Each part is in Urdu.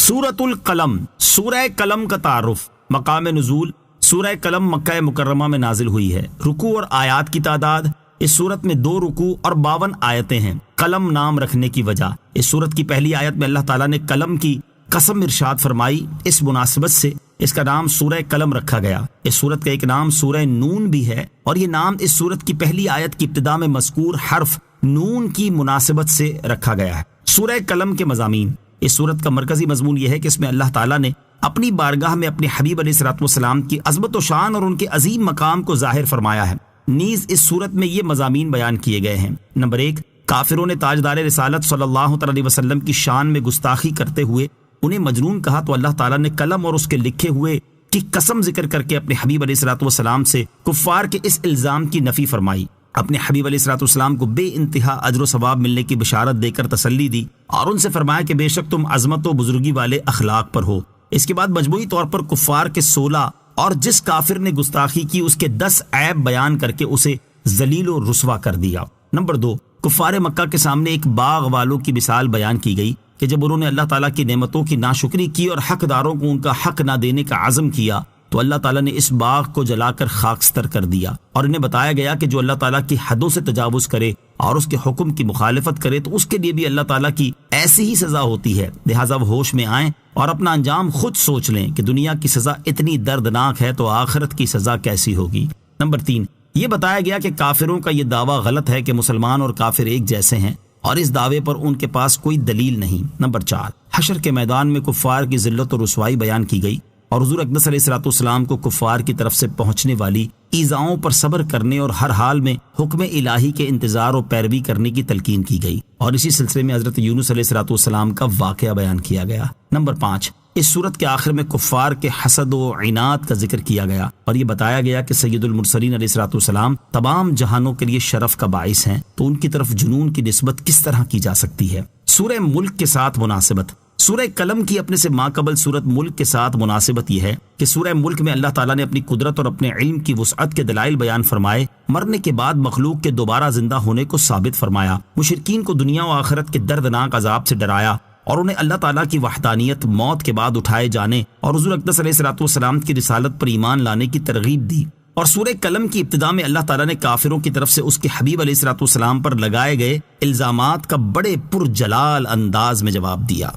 سورۃ القلم، سورہ قلم کا تعارف۔ مقام نزول، سورہ قلم مکہ مکرمہ میں نازل ہوئی ہے۔ رکوع اور آیات کی تعداد، اس سورت میں 2 رکوع اور 52 آیتیں ہیں۔ قلم نام رکھنے کی وجہ، اس سورت کی پہلی آیت میں اللہ تعالیٰ نے قلم کی قسم ارشاد فرمائی، اس مناسبت سے اس کا نام سورہ قلم رکھا گیا۔ اس سورت کا ایک نام سورہ نون بھی ہے، اور یہ نام اس سورت کی پہلی آیت کی ابتدا میں مذکور حرف نون کی مناسبت سے رکھا گیا ہے۔ سورہ قلم کے مضامین، اس سورت کا مرکزی مضمون یہ ہے کہ اس میں اللہ تعالیٰ نے اپنی بارگاہ میں اپنے حبیب علیہ الصلوۃ والسلام کی عظمت و شان اور ان کے عظیم مقام کو ظاہر فرمایا ہے۔ نیز اس سورت میں یہ مضامین بیان کیے گئے ہیں۔ نمبر 1، کافروں نے تاجدار رسالت صلی اللہ علیہ وسلم کی شان میں گستاخی کرتے ہوئے انہیں مجنون کہا، تو اللہ تعالیٰ نے قلم اور اس کے لکھے ہوئے کی قسم ذکر کر کے اپنے حبیب علیہ الصلوۃ والسلام سے کفار کے اس الزام کی نفی فرمائی۔ اپنے حبیب علیہ الصلوۃ والسلام کو بے انتہا اجر و ثواب ملنے کی بشارت دے کر تسلی دی، اور ان سے فرمایا کہ بے شک تم عظمت و بزرگی والے اخلاق پر ہو۔ اس کے بعد مجموعی طور پر کفار کے 16 اور جس کافر نے گستاخی کی اس کے 10 عیب بیان کر کے اسے ذلیل و رسوا کر دیا۔ نمبر 2، کفار مکہ کے سامنے ایک باغ والوں کی مثال بیان کی گئی کہ جب انہوں نے اللہ تعالیٰ کی نعمتوں کی ناشکری کی اور حقداروں کو ان کا حق نہ دینے کا عزم کیا، تو اللہ تعالیٰ نے اس باغ کو جلا کر خاکستر کر دیا، اور انہیں بتایا گیا کہ جو اللہ تعالیٰ کی حدوں سے تجاوز کرے اور اس کے حکم کی مخالفت کرے تو اس کے لیے بھی اللہ تعالیٰ کی ایسی ہی سزا ہوتی ہے۔ لہٰذا وہ ہوش میں آئیں اور اپنا انجام خود سوچ لیں کہ دنیا کی سزا اتنی دردناک ہے تو آخرت کی سزا کیسی ہوگی۔ نمبر 3، یہ بتایا گیا کہ کافروں کا یہ دعویٰ غلط ہے کہ مسلمان اور کافر ایک جیسے ہیں، اور اس دعوے پر ان کے پاس کوئی دلیل نہیں۔ نمبر 4، حشر کے میدان میں کفار کی ذلت و رسوائی بیان کی گئی، اور حضور اقدس علیہ الصلوۃ والسلام کو کفار کی طرف سے پہنچنے والی ایذاؤں پر صبر کرنے اور ہر حال میں حکم الہی کے انتظار و پیروی کرنے کی تلقین کی گئی، اور اسی سلسلے میں حضرت یونس علیہ الصلوۃ والسلام کا واقعہ بیان کیا گیا۔ نمبر 5، اس سورت کے آخر میں کفار کے حسد و عناد کا ذکر کیا گیا، اور یہ بتایا گیا کہ سید المرسلین علیہ الصلوۃ والسلام تمام جہانوں کے لیے شرف کا باعث ہیں، تو ان کی طرف جنون کی نسبت کس طرح کی جا سکتی ہے۔ سورہ ملک کے ساتھ مناسبت، سورہ قلم کی اپنے سے ماقبل سورت ملک کے ساتھ مناسبت یہ ہے کہ سورہ ملک میں اللہ تعالیٰ نے اپنی قدرت اور اپنے علم کی وسعت کے دلائل بیان فرمائے، مرنے کے بعد مخلوق کے دوبارہ زندہ ہونے کو ثابت فرمایا، مشرکین کو دنیا و آخرت کے دردناک عذاب سے ڈرایا، اور انہیں اللہ تعالیٰ کی وحدانیت، موت کے بعد اٹھائے جانے اور حضور اقدس علیہ الصلوۃ والسلام کی رسالت پر ایمان لانے کی ترغیب دی۔ اور سورہ قلم کی ابتدا میں اللہ تعالیٰ نے کافروں کی طرف سے اس کے حبیب علیہ الصلوۃ والسلام پر لگائے گئے الزامات کا بڑے پرجلال انداز میں جواب دیا۔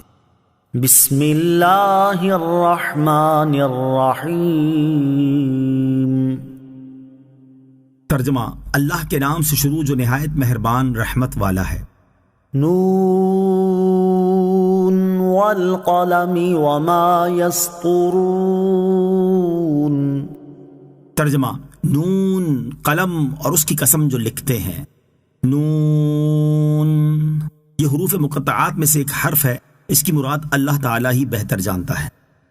بسم اللہ الرحمن الرحیم۔ ترجمہ، اللہ کے نام سے شروع جو نہایت مہربان رحمت والا ہے۔ نون والقلم وما یسطرون۔ ترجمہ، نون، قلم اور اس کی قسم جو لکھتے ہیں۔ نون، یہ حروف مقطعات میں سے ایک حرف ہے، اس کی مراد اللہ تعالیٰ ہی بہتر جانتا ہے۔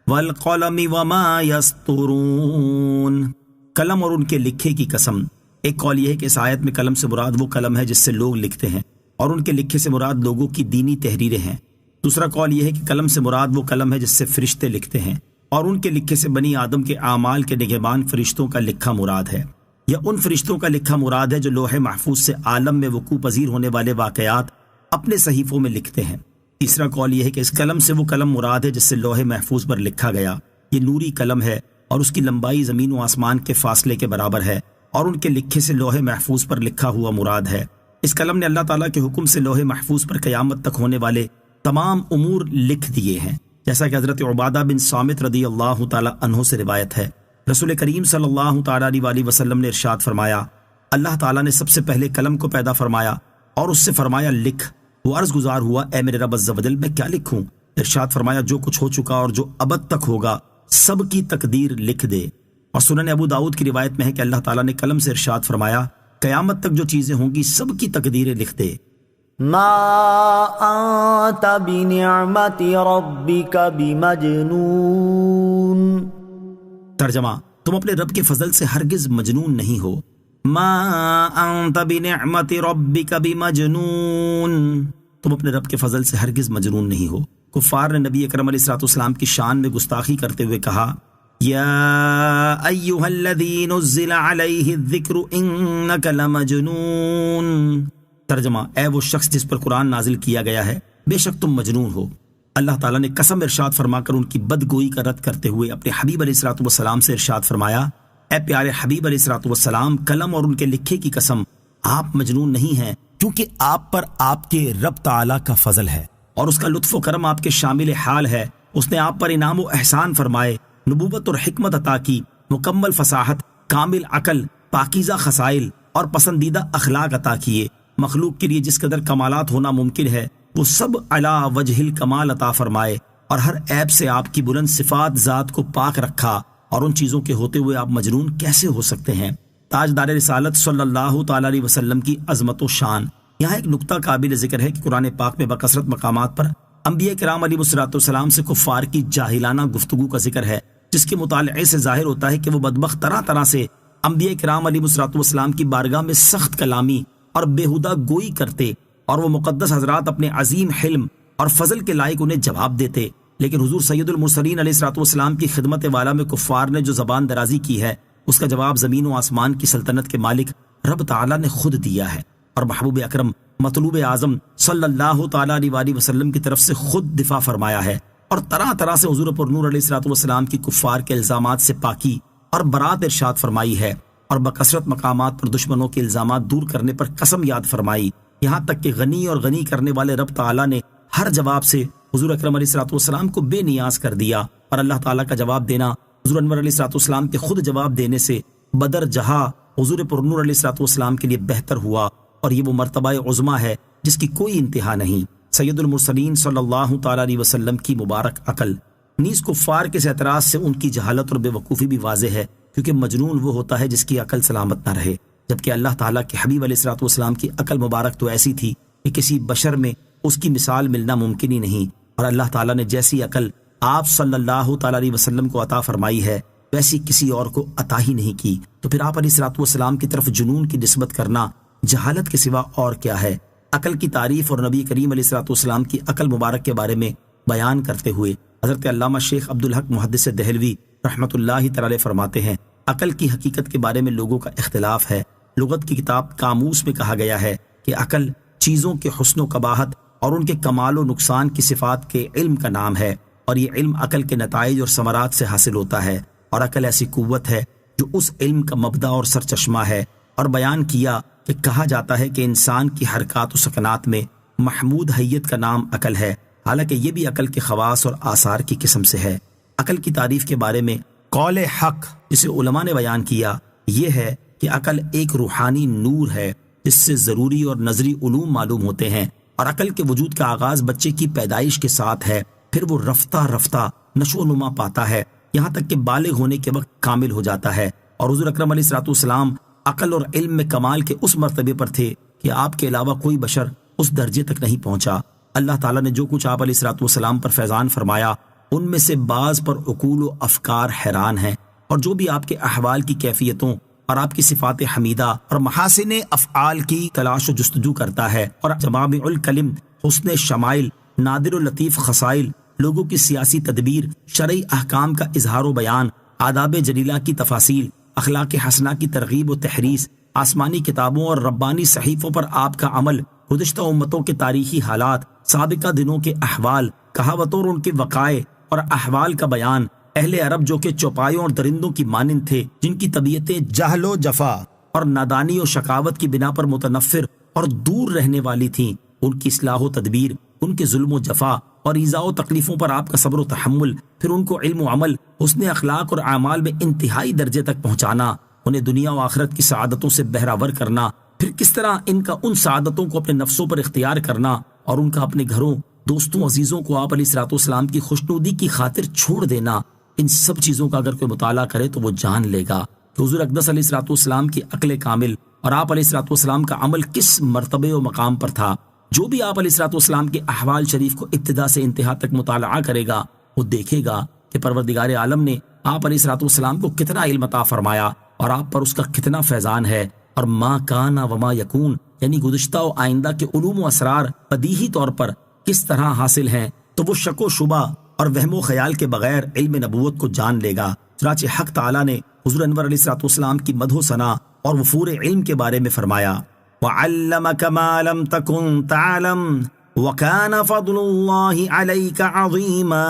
والقلم وما یسطرون، قلم اور ان کے لکھے کی قسم۔ ایک قول یہ ہے کہ اس آیت میں قلم سے مراد وہ قلم ہے جس سے لوگ لکھتے ہیں، اور ان کے لکھے سے مراد لوگوں کی دینی تحریریں ہیں۔ دوسرا قول یہ ہے کہ قلم سے مراد وہ قلم ہے جس سے فرشتے لکھتے ہیں، اور ان کے لکھے سے بنی آدم کے اعمال کے نگہبان فرشتوں کا لکھا مراد ہے، یا ان فرشتوں کا لکھا مراد ہے جو لوح محفوظ سے عالم میں وقوع پذیر ہونے والے واقعات اپنے صحیفوں میں لکھتے ہیں۔ تیسرا قول یہ ہے کہ اس قلم سے وہ قلم مراد ہے جس سے لوح محفوظ پر لکھا گیا، یہ نوری قلم ہے اور اس کی لمبائی زمین و آسمان کے فاصلے کے برابر ہے، اور ان کے لکھے سے لوح محفوظ پر لکھا ہوا مراد ہے۔ اس قلم نے اللہ تعالیٰ کے حکم سے لوح محفوظ پر قیامت تک ہونے والے تمام امور لکھ دیے ہیں، جیسا کہ حضرت عبادہ بن صامت رضی اللہ تعالیٰ عنہ سے روایت ہے۔ رسول کریم صلی اللہ تعالیٰ علیہ وسلم نے ارشاد فرمایا، اللہ تعالیٰ نے سب سے پہلے قلم کو پیدا فرمایا اور اس سے فرمایا لکھ۔ وہ عرض گزار ہوا، اے میرے رب عز و جل، میں کیا لکھوں؟ ارشاد فرمایا، جو کچھ ہو چکا اور جو ابد تک ہوگا سب کی تقدیر لکھ دے۔ اور سنن ابو داؤد کی روایت میں ہے کہ اللہ تعالیٰ نے قلم سے ارشاد فرمایا، قیامت تک جو چیزیں ہوں گی سب کی تقدیریں لکھ دے۔ ما انت بنعمت ربک بمجنون۔ ترجمہ، تم اپنے رب کے فضل سے ہرگز مجنون نہیں ہو۔ ما انت بنعمت ربک بمجنون، تم اپنے رب کے فضل سے ہرگز مجنون نہیں ہو۔ کفار نے نبی اکرم علیہ الصلوۃ والسلام کی شان میں گستاخی کرتے ہوئے کہا، یا ایھا الذی نزل علیہ الذکر انک لمجنون۔ ترجمہ، اے وہ شخص جس پر قرآن نازل کیا گیا ہے، بے شک تم مجنون ہو۔ اللہ تعالیٰ نے قسم ارشاد فرما کر ان کی بدگوئی کا رد کرتے ہوئے اپنے حبیب علیہ الصلوۃ والسلام سے ارشاد فرمایا، اے پیارے حبیب علیہ الصلوۃ والسلام، قلم اور ان کے لکھے کی قسم، آپ مجنون نہیں ہیں، کیونکہ آپ پر آپ کے رب تعالیٰ کا فضل ہے اور اس کا لطف و کرم آپ کے شامل حال ہے۔ اس نے آپ پر انعام و احسان فرمائے، نبوت اور حکمت عطا کی، مکمل فصاحت، کامل عقل، پاکیزہ خصائل اور پسندیدہ اخلاق عطا کیے۔ مخلوق کے لیے جس قدر کمالات ہونا ممکن ہے وہ سب علی وجہ الکمال عطا فرمائے، اور ہر عیب سے آپ کی بلند صفات ذات کو پاک رکھا، اور ان چیزوں کے ہوتے ہوئے آپ مجنون کیسے ہو سکتے ہیں؟ تاجدار رسالت صلی اللہ تعالی علیہ وسلم کی عظمت و شان۔ یہاں ایک نقطہ قابل ذکر ہے کہ قرآن پاک میں بکثرت مقامات پر انبیاء کرام علیہ الصلوۃ والسلام سے کفار کی جاہلانہ گفتگو کا ذکر ہے، جس کے مطالعے سے ظاہر ہوتا ہے کہ وہ بدبخت طرح طرح سے انبیاء کرام علیہ الصلوۃ والسلام کی بارگاہ میں سخت کلامی اور بےہودہ گوئی کرتے، اور وہ مقدس حضرات اپنے عظیم حلم اور فضل کے لائق انہیں جواب دیتے، لیکن حضور سید المرسلین علیہ الصلوۃ والسلام کی خدمت والا میں کفار نے جو زبان درازی کی ہے، اس کا جواب زمین و آسمان کی سلطنت کے مالک رب تعالیٰ نے خود دیا ہے، اور محبوب اکرم مطلوب اعظم صلی اللہ تعالیٰ علیہ وسلم کی طرف سے خود دفاع فرمایا ہے، اور طرح طرح سے حضور پر نور علیہ الصلوۃ والسلام کی کفار کے الزامات سے پاکی اور برات ارشاد فرمائی ہے، اور بکثرت مقامات پر دشمنوں کے الزامات دور کرنے پر قسم یاد فرمائی، یہاں تک کہ غنی اور غنی کرنے والے رب تعالیٰ نے ہر جواب سے حضور اکرم علیہ الصلوۃ والسلام کو بے نیاز کر دیا، اور اللہ تعالیٰ کا جواب دینا حضور انور علیہ الصلوۃ والسلام کے خود جواب دینے سے بدر جہاں حضور پر نور علیہ الصلوۃ والسلام کے لیے بہتر ہوا، اور یہ وہ مرتبہ عظمیٰ ہے جس کی کوئی انتہا نہیں۔ سید المرسلین صلی اللہ تعالیٰ علیہ وسلم کی مبارک عقل، نیز کفار کے اعتراض سے ان کی جہالت اور بے وقوفی بھی واضح ہے، کیونکہ مجنون وہ ہوتا ہے جس کی عقل سلامت نہ رہے، جبکہ اللہ تعالیٰ کے حبیب علیہ الصلوۃ والسلام کی عقل مبارک تو ایسی تھی کہ کسی بشر میں اس کی مثال ملنا ممکن ہی نہیں، اور اللہ تعالیٰ نے جیسی عقل آپ صلی اللہ تعالیٰ علیہ وسلم کو عطا فرمائی ہے ویسی کسی اور کو عطا ہی نہیں کی، تو پھر آپ علیہ الصلوۃ والسلام کی طرف جنون کی نسبت کرنا جہالت کے سوا اور کیا ہے؟ عقل کی تعریف اور نبی کریم علیہ الصلوۃ والسلام کی عقل مبارک کے بارے میں بیان کرتے ہوئے حضرت علامہ شیخ عبدالحق محدث دہلوی رحمۃ اللہ تعالی فرماتے ہیں، عقل کی حقیقت کے بارے میں لوگوں کا اختلاف ہے۔ لغت کی کتاب قاموس میں کہا گیا ہے کہ عقل چیزوں کے حسن و قباحت اور ان کے کمال و نقصان کی صفات کے علم کا نام ہے، اور یہ علم عقل کے نتائج اور ثمرات سے حاصل ہوتا ہے، اور عقل ایسی قوت ہے جو اس علم کا مبدا اور سرچشمہ ہے۔ اور بیان کیا کہ کہا جاتا ہے کہ انسان کی حرکات و سکنات میں محمود حیت کا نام عقل ہے، حالانکہ یہ بھی عقل کے خواص اور آثار کی قسم سے ہے۔ عقل کی تعریف کے بارے میں قول حق جسے علماء نے بیان کیا یہ ہے کہ عقل ایک روحانی نور ہے جس سے ضروری اور نظری علوم معلوم ہوتے ہیں، اور عقل کے وجود کا آغاز بچے کی پیدائش کے ساتھ ہے، پھر وہ رفتہ رفتہ نشو و نما پاتا ہے، یہاں تک کہ بالغ ہونے کے وقت کامل ہو جاتا ہے۔ اور حضور اکرم علیہ الصلوۃ والسلام عقل اور علم میں کمال کے اس مرتبے پر تھے کہ آپ کے علاوہ کوئی بشر اس درجے تک نہیں پہنچا۔ اللہ تعالیٰ نے جو کچھ آپ علیہ الصلوۃ والسلام پر فیضان فرمایا ان میں سے بعض پر عقول و افکار حیران ہیں، اور جو بھی آپ کے احوال کی کیفیتوں اور آپ کی صفات حمیدہ اور محاسن افعال کی تلاش و جستجو کرتا ہے، اور جوامع الکلم، حسن شمائل، نادر و لطیف خصائل، لوگوں کی سیاسی تدبیر، شرعی احکام کا اظہار و بیان، آداب جلیلہ کی تفاصیل، اخلاق حسنہ کی ترغیب و تحریض، آسمانی کتابوں اور ربانی صحیفوں پر آپ کا عمل، گزشتہ امتوں کے تاریخی حالات، سابقہ دنوں کے احوال، کہاوتوں اور ان کے وقائع اور احوال کا بیان، اہل عرب جو کہ چوپایوں اور درندوں کی مانند تھے، جن کی طبیعتیں جہل و جفا اور نادانی و شقاوت کی بنا پر متنفر اور دور رہنے والی تھیں، ان کی اصلاح و تدبیر، ان کے ظلم و جفا اور ایذاء و تکلیفوں پر آپ کا صبر و تحمل، پھر ان کو علم و عمل، حسن اخلاق اور اعمال میں انتہائی درجے تک پہنچانا، انہیں دنیا و آخرت کی سعادتوں سے بہراور کرنا، پھر کس طرح ان کا ان سعادتوں کو اپنے نفسوں پر اختیار کرنا اور ان کا اپنے گھروں، دوستوں، عزیزوں کو آپ علیہ الصلوۃ والسلام کی خوشنودی کی خاطر چھوڑ دینا، ان سب چیزوں کا اگر کوئی مطالعہ کرے تو وہ جان لے گا کہ حضور اقدس علیہ الصلوۃ والسلام کی عقل کامل اور آپ علیہ الصلوۃ والسلام کا عمل کس مرتبے و مقام پر تھا۔ جو بھی آپ علیہ الصلوۃ والسلام کے احوال شریف کو ابتدا سے انتہا تک مطالعہ کرے گا وہ دیکھے گا کہ پروردگار عالم نے آپ علیہ الصلوۃ والسلام کو کتنا علم عطا فرمایا اور آپ پر اس کا کتنا فیضان ہے، اور ما کان وما یکون یعنی گزشتہ و آئندہ کے علوم و اسرار بدیہی طور پر کس طرح حاصل ہیں، تو وہ شک و شبہ اور وہم و خیال کے بغیر علم نبوت کو جان لے گا۔ چنانچہ حق تعالیٰ نے حضور انور علیہ الصلوۃ والسلام کی مدح و ثنا اور وفور علم کے بارے میں فرمایا، وَعَلَّمَكَ مَا لَمْ تَكُنْ تَعْلَمْ وَكَانَ فَضْلُ اللَّهِ عَلَيْكَ عَظِيمًا۔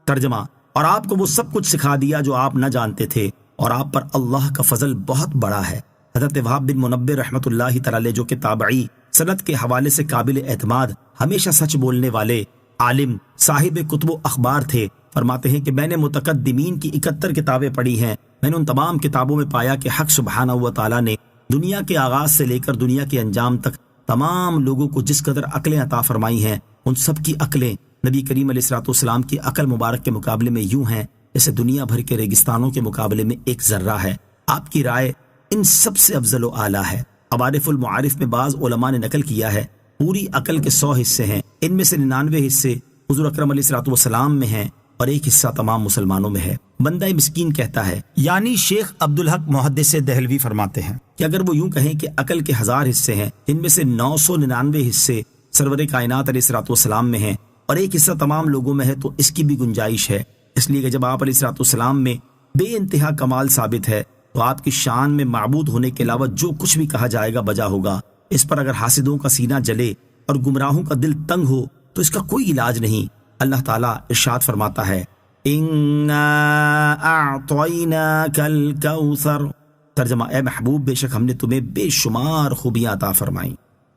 ترجمہ، اور آپ کو وہ سب کچھ سکھا دیا جو آپ نہ جانتے تھے، اور آپ پر اللہ کا فضل بہت بڑا ہے۔ حضرت وہاب بن منبہ رحمۃ اللہ تعالی جو کہ تابعی سند کے حوالے سے قابل اعتماد، ہمیشہ سچ بولنے والے عالم، صاحب کتب و اخبار تھے، فرماتے ہیں کہ میں نے متقدمین کی 71 کتابیں پڑھی ہیں۔ میں نے ان تمام کتابوں میں پایا کہ حق سبحانہ و تعالی نے دنیا کے آغاز سے لے کر دنیا کے انجام تک تمام لوگوں کو جس قدر عقلیں عطا فرمائی ہیں، ان سب کی عقلیں نبی کریم علیہ الصلوۃ والسلام کی عقل مبارک کے مقابلے میں یوں ہیں جیسے دنیا بھر کے ریگستانوں کے مقابلے میں ایک ذرہ ہے۔ آپ کی رائے ان سب سے افضل و اعلیٰ ہے۔ عوارف المعارف میں بعض علماء نے نقل کیا ہے، پوری عقل کے 100 حصے ہیں، ان میں سے 99 حصے حضور اکرم علیہ الصلوۃ والسلام میں ہیں اور ایک حصہ تمام مسلمانوں میں ہے۔ بندہ مسکین کہتا ہے، یعنی شیخ عبدالحق محدث دہلوی فرماتے ہیں کہ اگر وہ یوں کہیں کہ عقل کے 1000 حصے ہیں، ان میں سے 999 حصے سرور کائنات علیہ الصلوۃ والسلام میں ہیں اور ایک حصہ تمام لوگوں میں ہے، تو اس کی بھی گنجائش ہے، اس لیے کہ جب آپ علیہ الصلوۃ والسلام میں بے انتہا کمال ثابت ہے تو آپ کی شان میں معبود ہونے کے علاوہ جو کچھ بھی کہا جائے گا بجا ہوگا۔ اس پر اگر حاسدوں کا سینہ جلے اور گمراہوں کا دل تنگ ہو تو اس کا کوئی علاج نہیں۔ اللہ تعالیٰ ارشاد فرماتا ہے، اِنَّا أَعْطَيْنَاكَ الْكَوْثَرَ۔ ترجمہ، اے محبوب بے شک ہم نے تمہیں بے شمار خوبیاں عطا فرمائیں،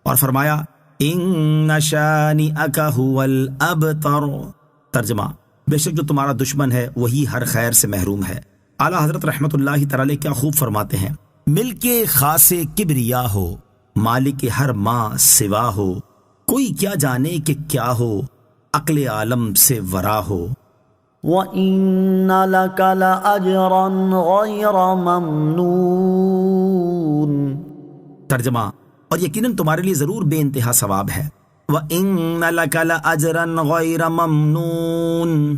اور فرمایا إِنَّ شَانِئَكَ هُوَ الْأَبْتَرُ۔ ترجمہ، بے شک جو تمہارا دشمن ہے وہی ہر خیر سے محروم ہے۔ اعلیٰ حضرت رحمت اللہ تعالی کیا خوب فرماتے ہیں، ملک خاص کبریا ہو، مالک ہر ماں سوا ہو، کوئی کیا جانے کہ کیا ہو، عقل عالم سے ورا ہو۔ وَإِنَّ لَكَ لَأَجْرًا غَيْرَ مَمْنُونٍ۔ ترجمہ، اور یقیناً تمہارے لیے ضرور بے انتہا ثواب ہے۔ وَإِنَّ لَكَ لَأَجْرًا غَيْرَ مَمْنُونٍ،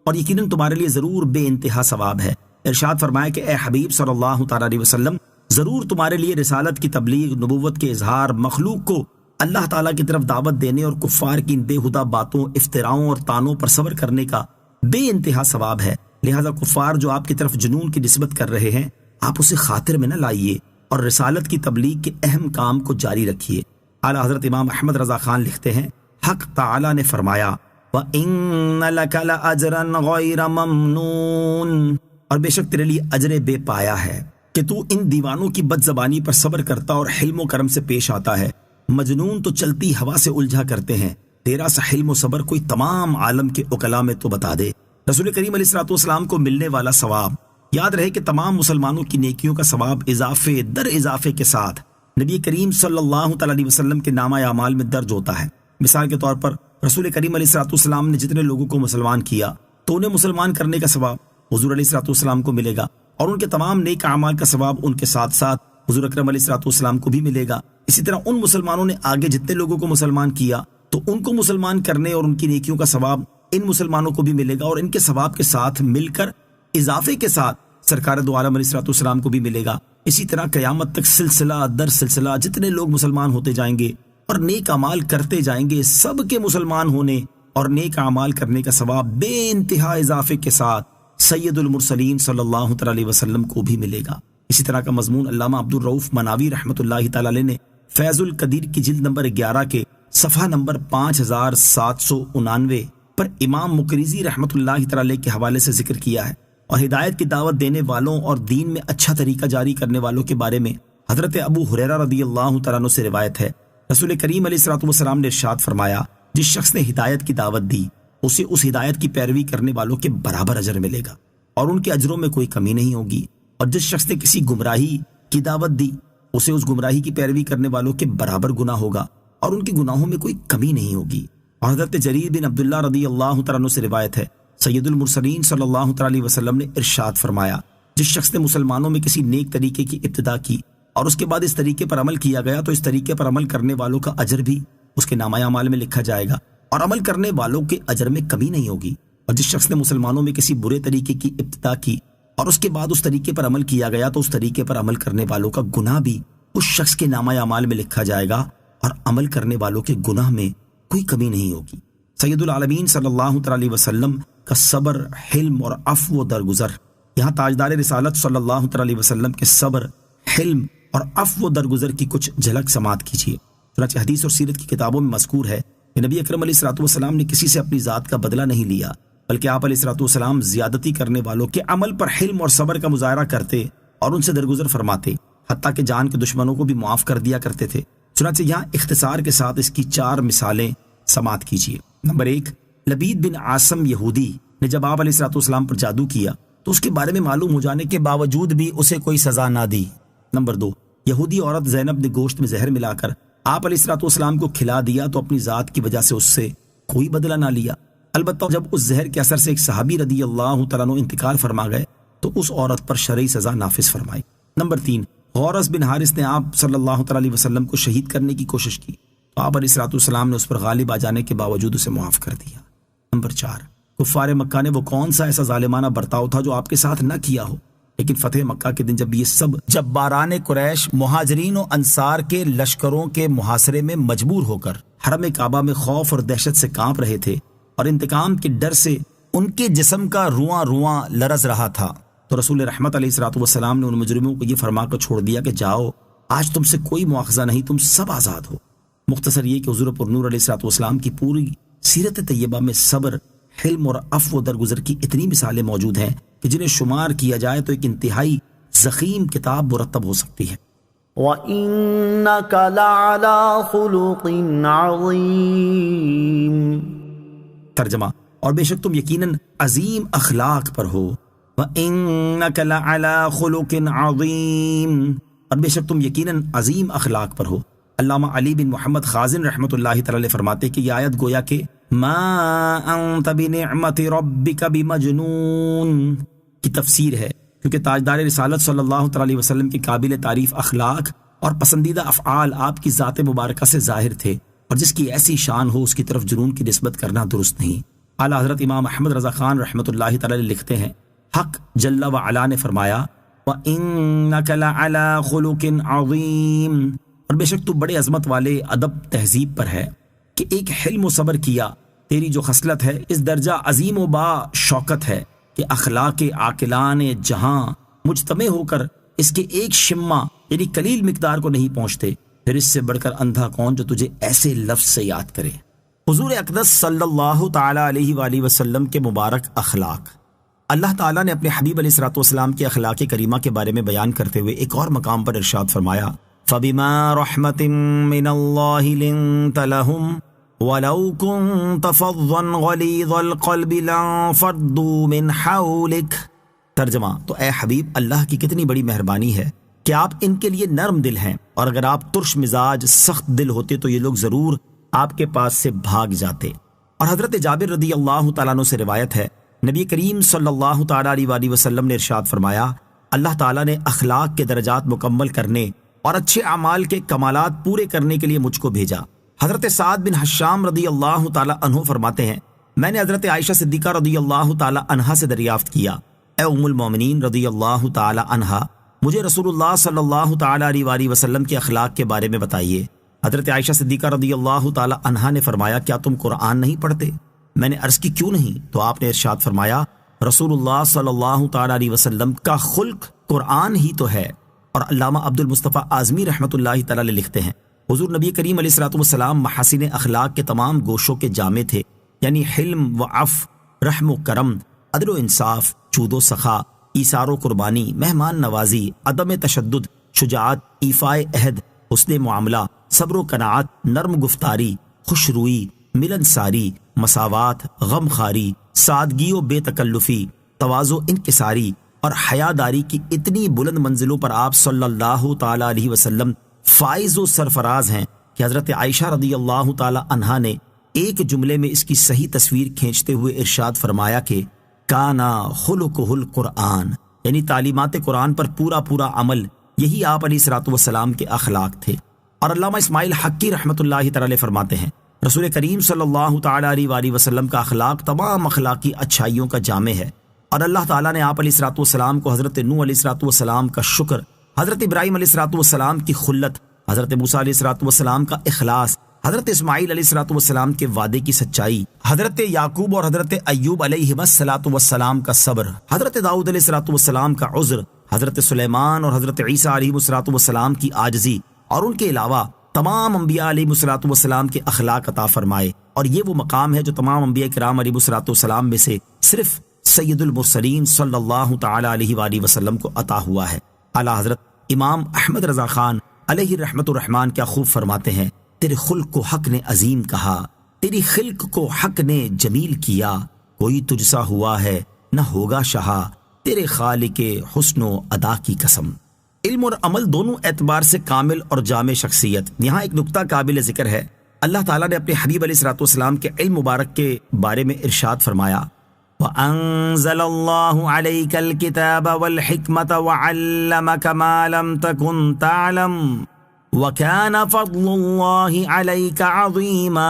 اور یقیناً تمہارے لیے ضرور بے انتہا ثواب ہے۔ ارشاد فرمایا کہ اے حبیب صلی اللہ تعالیٰ علیہ وسلم، ضرور تمہارے لیے رسالت کی تبلیغ، نبوت کے اظہار، مخلوق کو اللہ تعالیٰ کی طرف دعوت دینے اور کفار کی ان بےہودہ باتوں، افتراؤں اور طعنوں پر صبر کرنے کا بے انتہا ثواب ہے۔ لہذا کفار جو آپ کی طرف جنون کی نسبت کر رہے ہیں، آپ اسے خاطر میں نہ لائیے اور رسالت کی تبلیغ کے اہم کام کو جاری رکھیے۔ اعلیٰ حضرت امام احمد رضا خان لکھتے ہیں، حق تعالیٰ نے فرمایا، وَإِنَّ لَكَ لَأَجْرًا غَيْرَ مَمْنُونٍ، اور بے شک تیرے لیے اجر بے پایا ہے کہ تو ان دیوانوں کی بد زبانی پر صبر کرتا اور حلم و کرم سے پیش آتا ہے۔ مجنون تو چلتی ہوا سے الجھا کرتے ہیں، تیرا سا حلم و صبر کوئی تمام عالم کے عقلاء میں تو بتا دے۔ رسول کریم علیہ الصلوۃ والسلام کو ملنے والا ثواب، یاد رہے کہ تمام مسلمانوں کی نیکیوں کا ثواب اضافے در اضافے کے ساتھ نبی کریم صلی اللہ تعالی علیہ وسلم کے نامہ اعمال میں درج ہوتا ہے۔ مثال کے طور پر رسول کریم علیہ الصلوۃ والسلام نے جتنے لوگوں کو مسلمان کیا تو انہیں مسلمان کرنے کا ثواب حضور علیہ الصلوۃ والسلام کو ملے گا، اور ان کے تمام نیک اعمال کا ثواب ان کے ساتھ ساتھ حضور اکرم علیہ الصلوۃ والسلام کو بھی ملے گا۔ اسی طرح ان مسلمانوں نے آگے جتنے لوگوں کو مسلمان کیا تو ان کو مسلمان کرنے اور ان کی نیکیوں کا ثواب ان مسلمانوں کو بھی ملے گا، اور ان کے ثواب کے ساتھ مل کر اضافے کے ساتھ سرکار دو عالم علیہ الصلوۃ والسلام کو بھی ملے گا۔ اسی طرح قیامت تک سلسلہ در سلسلہ جتنے لوگ مسلمان ہوتے جائیں گے اور نیک اعمال کرتے جائیں گے، سب کے مسلمان ہونے اور نیک اعمال کرنے کا ثواب بے انتہا اضافے کے ساتھ سید المرسلین صلی اللہ تعالی علیہ وسلم کو بھی ملے گا۔ اسی طرح کا مضمون علامہ عبدالرؤوف مناوی رحمۃ اللہ تعالی علیہ نے فیض القدیر کی جلد نمبر 11 کے صفحہ نمبر 5789 پر امام مقریزی رحمۃ اللہ تعالی کے حوالے سے ذکر کیا ہے، اور ہدایت کی دعوت دینے والوں اور دین میں اچھا طریقہ جاری کرنے والوں کے بارے میں حضرت ابو ہریرہ رضی اللہ تعالیٰ عنہ سے روایت ہے، رسول کریم علیہ الصلوۃ والسلام نے ارشاد فرمایا، جس شخص نے ہدایت کی دعوت دی اسے اس ہدایت کی پیروی کرنے والوں کے برابر اجر ملے گا اور ان کے اجروں میں کوئی کمی نہیں ہوگی، اور جس شخص نے کسی گمراہی کی دعوت دی اسے اس گمراہی کی پیروی کرنے والوں کے برابر گناہ ہوگا اور ان کے گناہوں میں کوئی کمی نہیں ہوگی۔ اور حضرت جریر بن عبداللہ رضی اللہ تعالیٰ عنہ سے روایت ہے، سید المرسلین صلی اللہ تعالی علیہ وسلم نے ارشاد فرمایا، جس شخص نے مسلمانوں میں کسی نیک طریقے کی ابتدا کی اور اس کے بعد اس طریقے پر عمل کیا گیا تو اس طریقے پر عمل کرنے والوں کا اجر بھی اس کے نامہ اعمال میں لکھا جائے گا اور عمل کرنے والوں کے اجر میں کمی نہیں ہوگی۔ اور جس شخص نے مسلمانوں میں کسی برے طریقے کی ابتدا کی اور اس کے بعد اس طریقے پر عمل کیا گیا تو اس طریقے پر عمل کرنے والوں کا گناہ بھی اس شخص کے نامہ اعمال میں لکھا جائے گا اور عمل کرنے والوں کے گناہ میں کوئی کمی نہیں ہوگی۔ سید العالمین صلی اللہ تعالی وسلم کا صبر، حلم اور عفو و درگزر، یہاں تاجدار رسالت صلی اللہ تعالی وسلم کے صبر، حلم اور عفو و درگزر کی کچھ جھلک سماعت کیجیے۔ چنانچہ حدیث اور سیرت کی کتابوں میں مذکور ہے کہ نبی اکرم علیہ الصلوۃ والسلام نے کسی سے اپنی ذات کا بدلہ نہیں لیا، بلکہ آپ علیہ الصلوۃ والسلام زیادتی کرنے والوں کے عمل پر حلم اور صبر کا مظاہرہ کرتے اور ان سے درگزر فرماتے، حتیٰ کہ جان کے دشمنوں کو بھی معاف کر دیا کرتے تھے۔ چنانچہ یہاں اختصار کے ساتھ اس کی 4 مثالیں سماعت کیجیے۔ نمبر 1، لبید بن عاصم یہودی نے جب آپ علیہ الصلوۃ والسلام پر جادو کیا تو اس کے بارے میں معلوم ہو جانے کے باوجود بھی اسے کوئی سزا نہ دی۔ نمبر 2، یہودی عورت زینب نے گوشت میں زہر ملا کر آپ علیہ الصلوۃ والسلام کو کھلا دیا تو اپنی ذات کی وجہ سے اس سے کوئی بدلہ نہ لیا، البتہ جب اس زہر کے اثر سے ایک صحابی رضی اللہ تعالیٰ عنہ انتقال فرما گئے تو اس عورت پر شرعی سزا نافذ فرمائی۔ نمبر 3، غورث بن حارث نے آپ صلی اللہ تعالیٰ علیہ وسلم کو شہید کرنے کی کوشش کی تو آپ علیہ الصلوۃ والسلام نے اس پر غالب آ جانے کے باوجود اسے معاف کر دیا۔ نمبر 4، کفار مکہ نے وہ کون سا ایسا ظالمانہ برتاؤ تھا جو آپ کے ساتھ نہ کیا ہو، لیکن فتح مکہ کے دن جب یہ سب جباران قریش مہاجرین و انصار کے لشکروں کے محاصرے میں مجبور ہو کر حرم کعبہ میں خوف اور دہشت سے کانپ رہے تھے اور انتقام کے ڈر سے ان کے جسم کا رواں رواں لرز رہا تھا، تو رسول رحمت علیہ الصلوۃ والسلام نے ان مجرموں کو یہ فرما کر چھوڑ دیا کہ جاؤ، آج تم سے کوئی مواخذہ نہیں، تم سب آزاد ہو۔ مختصر یہ کہ حضور پر نور علیہ الصلوۃ والسلام کی پوری سیرت طیبہ میں صبر، حلم اور عفو درگزر کی اتنی مثالیں موجود ہیں کہ جنہیں شمار کیا جائے تو ایک انتہائی ضخیم کتاب مرتب ہو سکتی ہے۔ وَإِنَّكَ لَعَلَى خُلُقٍ عَظِيمٍ۔ ترجمہ، اور بے شک تم یقیناً عظیم اخلاق پر ہو۔ وَإِنَّكَ لَعَلَى خُلُقٍ عَظِيمٍ، اور بے شک تم یقیناً عظیم اخلاق پر ہو۔ علامہ علی بن محمد خازن رحمۃ اللہ تعالی فرماتے کہ یہ آیت گویا کہ ما انت بنعمت ربک بمجنون کی تفسیر ہے، کیونکہ تاجدار رسالت صلی اللہ تعالی علیہ وسلم کے قابل تعریف اخلاق اور پسندیدہ افعال آپ کی ذات مبارکہ سے ظاہر تھے، اور جس کی ایسی شان ہو اس کی طرف جنون کی نسبت کرنا درست نہیں۔ اعلیٰ حضرت امام احمد رضا خان رحمۃ اللہ تعالی لکھتے ہیں، حق جل و علا نے فرمایا وَإِنَّكَ لَعَلَى خُلُقٍ عَظِيمٍ، اور بے شک تو بڑے عظمت والے ادب تہذیب پر ہے کہ ایک حلم و صبر کیا، تیری جو خصلت ہے اس درجہ عظیم و با شوکت ہے کہ اخلاق عاقلان جہاں مجتمع ہو کر اس کے ایک شمع یعنی قلیل مقدار کو نہیں پہنچتے، پھر اس سے بڑھ کر اندھا کون جو تجھے ایسے لفظ سے یاد کرے۔ حضور اقدس صلی اللہ تعالی علیہ وآلہ وسلم کے مبارک اخلاق اللہ تعالیٰ نے اپنے حبیب علیہ الصلوۃ والسلام کے اخلاق کریمہ کے بارے میں بیان کرتے ہوئے ایک اور مقام پر ارشاد فرمایا، فَبِمَا رَحْمَةٍ مِّنَ اللَّهِ لِنتَ لَهُمْ وَلَوْ كُنتَ فَظًّا غَلِيظَ الْقَلْبِ لَانفَضُّوا مِنْ حَوْلِكَ۔ ترجمہ، تو اے حبیب اللہ کی کتنی بڑی مہربانی ہے کہ آپ ان کے لیے نرم دل ہیں، اور اگر آپ ترش مزاج سخت دل ہوتے تو یہ لوگ ضرور آپ کے پاس سے بھاگ جاتے۔ اور حضرت جابر رضی اللہ تعالیٰ عنہ سے روایت ہے، نبی کریم صلی اللہ تعالیٰ علیہ وسلم نے ارشاد فرمایا، اللہ تعالیٰ نے اخلاق کے درجات مکمل کرنے اور اچھے اعمال کے کمالات پورے کرنے کے لیے مجھ کو بھیجا۔ حضرت سعد بن حشام رضی اللہ تعالیٰ عنہ فرماتے ہیں، میں نے حضرت عائشہ صدیقہ رضی اللہ تعالیٰ عنہا سے دریافت کیا، اے ام المومنین رضی اللہ تعالیٰ عنہا، مجھے رسول اللہ صلی اللہ تعالیٰ علیہ وسلم کے اخلاق کے بارے میں بتائیے۔ حضرت عائشہ صدیقہ رضی اللہ تعالیٰ عنہا نے فرمایا، کیا تم قرآن نہیں پڑھتے؟ میں نے عرض کی کیوں نہیں؟ تو آپ نے ارشاد فرمایا، رسول اللہ صلی اللہ تعالیٰ علیہ وسلم کا خلق قرآن ہی تو ہے۔ اور علامہ عبد المصطفیٰ اعظمی رحمۃ اللہ تعالی لکھتے ہیں، حضور نبی کریم علیہ الصلوۃ والسلام محاسن اخلاق کے تمام گوشوں کے جامع تھے، یعنی حلم و عفو، رحم و کرم، عدل و انصاف، جود و سخا، ایثار و قربانی، مہمان نوازی، عدم تشدد، شجاعت، ایفاء عہد، حسن معاملہ، صبر و قناعت، نرم گفتاری، خوش روئی، ملنساری، مساوات، غم خاری، سادگی و بے تکلفی، تواضع، انکساری اور حیاداری کی اتنی بلند منزلوں پر آپ صلی اللہ تعالی علیہ وسلم فائز و سرفراز ہیں کہ حضرت عائشہ رضی اللہ تعالی عنہا نے ایک جملے میں اس کی صحیح تصویر کھینچتے ہوئے ارشاد فرمایا کہ کانا خلقہ القرآن، یعنی تعلیمات قرآن پر پورا پورا عمل، یہی آپ علیہ الصلوۃ والسلام کے اخلاق تھے۔ اور علامہ اسماعیل حقی رحمۃ اللہ تعالی فرماتے ہیں، رسول کریم صلی اللہ تعالی علیہ وسلم کا اخلاق تمام اخلاقی اچھائیوں کا جامع ہے، اور اللہ تعالیٰ نے آپ علیہ الصلوۃ والسلام کو حضرت نوح علیہ الصلوۃ والسلام کا شکر، حضرت ابراہیم علیہ الصلوۃ والسلام کی خلت، حضرت موسیٰ علیہ الصلوۃ والسلام کا اخلاص، حضرت اسماعیل علیہ الصلوۃ والسلام کے وعدے کی سچائی، حضرت یعقوب اور حضرت ایوب علیہ الصلوۃ والسلام کا صبر، حضرت داؤد علیہ الصلوۃ والسلام کا عذر، حضرت سلیمان اور حضرت عیسیٰ علیہ الصلوۃ والسلام کی عاجزی، اور ان کے علاوہ تمام انبیاء علیہ الصلوۃ والسلام کے اخلاق عطا فرمائے، اور یہ وہ مقام ہے جو تمام انبیاء کرام علیہ الصلوۃ والسلام میں سے صرف سید المرسلین صلی اللہ تعالی علیہ وآلہ وسلم کو عطا ہوا ہے۔ اعلیٰ حضرت امام احمد رضا خان علیہ رحمت الرحمان کیا خوب فرماتے ہیں، تیرے خلق کو حق نے عظیم کہا، تیری خلق کو حق نے جمیل کیا، کوئی تجھ سا ہوا ہے نہ ہوگا شہا، تیرے خالق حسن و ادا کی قسم۔ علم اور عمل دونوں اعتبار سے کامل اور جامع شخصیت۔ یہاں ایک نکتہ قابل ذکر ہے، اللہ تعالیٰ نے اپنے حبیب علیہ الصلوۃ والسلام کے علم مبارک کے بارے میں ارشاد فرمایا، وَأَنزَلَ اللَّهُ عَلَيْكَ الْكِتَابَ وَالْحِكْمَةَ وَعَلَّمَكَ مَا لَمْ تَكُنْ تَعْلَمْ وَكَانَ فَضْلُ اللَّهِ عَلَيْكَ عَظِيمًا۔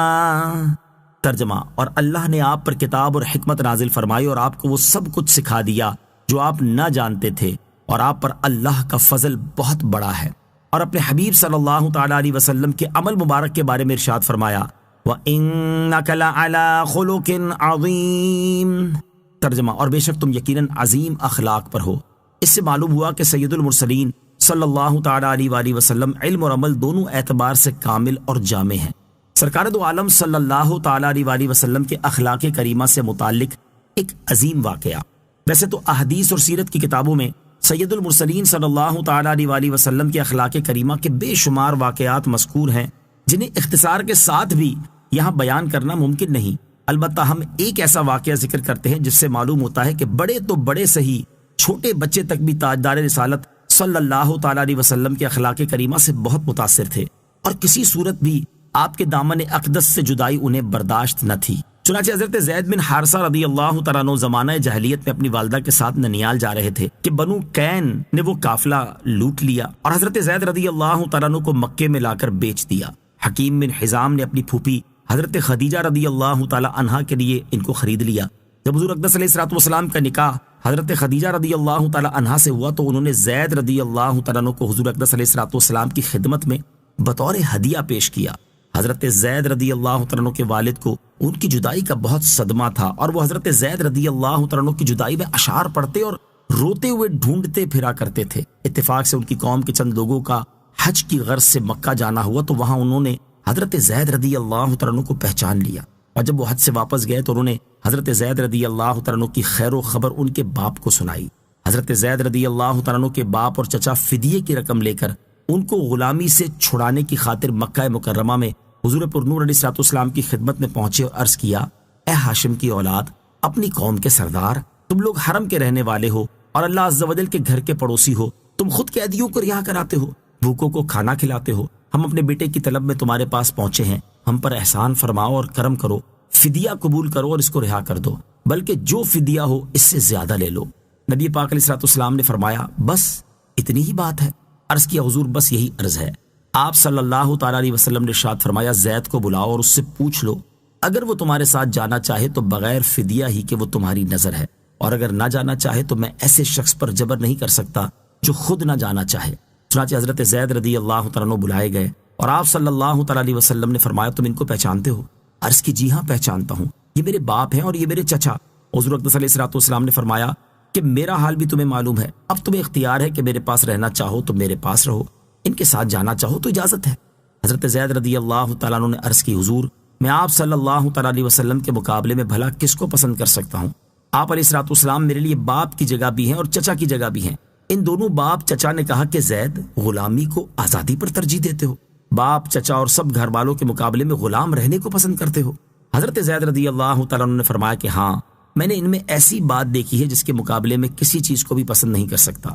ترجمہ، اور اللہ نے آپ پر کتاب اور حکمت نازل فرمائی اور آپ کو وہ سب کچھ سکھا دیا جو آپ نہ جانتے تھے، اور آپ پر اللہ کا فضل بہت بڑا ہے۔ اور اپنے حبیب صلی اللہ تعالی علیہ وسلم کے عمل مبارک کے بارے میں ارشاد فرمایا، وَإِنَّكَ لَعَلَىٰ خُلُقٍ عَظِيمٍ۔ ترجمہ، اور بے شک تم یقیناً عظیم اخلاق پر ہو۔ اس سے معلوم ہوا کہ سید المرسلین صلی اللہ تعالی علیہ وآلہ وسلم علم اور عمل دونوں اعتبار سے کامل اور جامع ہیں۔ سرکار دو عالم صلی اللہ تعالی علیہ وآلہ وسلم کے اخلاق کریمہ سے متعلق ایک عظیم واقعہ۔ ویسے تو احادیث اور سیرت کی کتابوں میں سید المرسلین صلی اللہ تعالی علیہ وآلہ وسلم کے اخلاق کریمہ کے بے شمار واقعات مذکور ہیں، جنہیں اختصار کے ساتھ بھی یہاں بیان کرنا ممکن نہیں۔ البتہ ہم ایک ایسا واقعہ ذکر کرتے ہیں جس سے معلوم ہوتا ہے کہ بڑے تو بڑے صحیح، چھوٹے بچے تک بھی تاجدار رسالت صلی اللہ تعالی علیہ وسلم کے اخلاق کریمہ سے بہت متاثر تھے، اور کسی صورت بھی آپ کے دامن اقدس سے جدائی انہیں برداشت نہ تھی۔ چنانچہ حضرت زید بن حارثہ رضی اللہ تعالیٰ عنہ زمانہ جاہلیت میں اپنی والدہ کے ساتھ ننیال جا رہے تھے کہ بنو کین نے وہ قافلہ لوٹ لیا اور حضرت زید رضی اللہ تعالیٰ عنہ کو مکے میں لا کر بیچ دیا۔ حکیم بن حزام نے اپنی پھوپھی حضرت خدیجہ رضی اللہ تعالیٰ عنہا کے لیے ان کو خرید لیا۔ جب حضور اقدس علیہ الصلوۃ والسلام کا نکاح حضرت خدیجہ رضی اللہ تعالیٰ عنہا سے ہوا تو انہوں نے زید رضی اللہ تعالیٰ عنہ کو حضور اقدس علیہ الصلوۃ والسلام کی خدمت میں بطور ہدیہ پیش کیا۔ حضرت زید رضی اللہ تعالیٰ عنہ کے والد کو ان کی جدائی کا بہت صدمہ تھا، اور وہ حضرت زید رضی اللہ تعالیٰ عنہ کی جدائی میں اشعار پڑھتے اور روتے ہوئے ڈھونڈتے پھرا کرتے تھے۔ اتفاق سے ان کی قوم کے چند لوگوں کا حج کی غرض سے مکہ جانا ہوا تو وہاں انہوں نے حضرت زید رضی اللہ تعالیٰ عنہ کو پہچان لیا، اور جب وہ حج سے واپس گئے تو انہوں نے حضرت زید رضی اللہ تعالیٰ عنہ کی خیر و خبر ان کے باپ کو سنائی۔ حضرت زید رضی اللہ تعالیٰ عنہ کے باپ اور چچا فدیے کی رقم لے کر ان کو غلامی سے چھڑانے کی خاطر مکہ مکرمہ میں حضور پرنور علیہ الصلوۃ والسلام کی خدمت میں پہنچے اور عرض کیا، اے ہاشم کی اولاد، اپنی قوم کے سردار، تم لوگ حرم کے رہنے والے ہو اور اللہ عز و جل کے گھر کے پڑوسی ہو، تم خود قیدیوں کو رہا کراتے ہو، بھوکوں کو کھانا کھلاتے ہو، ہم اپنے بیٹے کی طلب میں تمہارے پاس پہنچے ہیں، ہم پر احسان فرماؤ اور کرم کرو، فدیہ قبول کرو اور اس کو رہا کر دو، بلکہ جو فدیہ ہو اس سے زیادہ لے لو۔ نبی پاک علیہ الصلوۃ والسلام نے فرمایا، بس اتنی ہی بات ہے؟ عرض کیا، حضور بس یہی عرض ہے۔ آپ صلی اللہ تعالیٰ علیہ وسلم نے ارشاد فرمایا، زید کو بلاؤ اور اس سے پوچھ لو، اگر وہ تمہارے ساتھ جانا چاہے تو بغیر فدیہ ہی کہ وہ تمہاری نظر ہے، اور اگر نہ جانا چاہے تو میں ایسے شخص پر جبر نہیں کر سکتا جو خود نہ جانا چاہے۔ چنانچہ حضرت زید رضی اللہ تعالیٰ عنہ بلائے گئے اور آپ صلی اللہ تعالیٰ علیہ وسلم نے فرمایا، تم ان کو پہچانتے ہو؟ عرض کی، جی ہاں پہچانتا ہوں، یہ میرے باپ ہیں اور یہ میرے چچا۔ حضور اقدس علیہ الصلوۃ والسلام نے فرمایا کہ میرا حال بھی تمہیں معلوم ہے، اب تمہیں اختیار ہے کہ میرے پاس رہنا چاہو تو میرے پاس رہو، ان کے ساتھ جانا چاہو تو اجازت ہے۔ حضرت زید رضی اللہ تعالیٰ عنہ نے عرض کی، حضور میں آپ صلی اللہ تعالیٰ علیہ وسلم کے مقابلے میں بھلا کس کو پسند کر سکتا ہوں؟ آپ علیہ الصلوۃ والسلام میرے لیے باپ کی جگہ بھی ہیں اور چچا کی جگہ بھی ہیں۔ ان دونوں باپ چچا نے کہا کہ زید، غلامی کو آزادی پر ترجیح دیتے ہو، باپ چچا اور سب گھر والوں کے مقابلے میں غلام رہنے کو پسند کرتے ہو؟ حضرت زید رضی اللہ تعالیٰ عنہ نے فرمایا کہ ہاں، میں نے ان میں ایسی بات دیکھی ہے جس کے مقابلے میں کسی چیز کو بھی پسند نہیں کر سکتا۔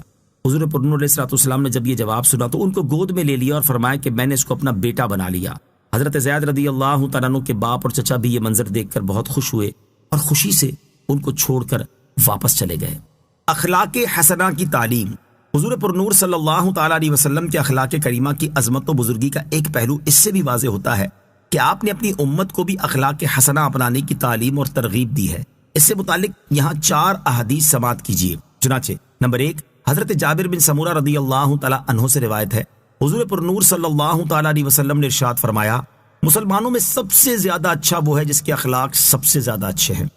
حضور پرنور علیہ الصلوۃ والسلام نے جب یہ جواب سنا تو ان کو گود میں لے لیا اور فرمایا کہ میں نے اس کو اپنا بیٹا بنا لیا۔ حضرت زید رضی اللہ تعالیٰ عنہ کے باپ اور چچا بھی یہ منظر دیکھ کر بہت خوش ہوئے اور خوشی سے ان کو چھوڑ کر واپس چلے گئے۔ اخلاق حسنہ کی تعلیم۔ حضور پرنور صلی اللہ تعالیٰ علیہ وسلم کے اخلاق کریمہ کی عظمت و بزرگی کا ایک پہلو اس سے بھی واضح ہوتا ہے کہ آپ نے اپنی امت کو بھی اخلاق حسنہ اپنانے کی تعلیم اور ترغیب دی ہے۔ اس سے متعلق یہاں 4 احادیث سماعت کیجیے۔ چنانچہ نمبر 1، حضرت جابر بن سمورہ رضی اللہ تعالیٰ عنہ سے روایت ہے، حضور پرنور صلی اللہ تعالیٰ علیہ وسلم نے ارشاد فرمایا، مسلمانوں میں سب سے زیادہ اچھا وہ ہے جس کے اخلاق سب سے زیادہ اچھے ہیں۔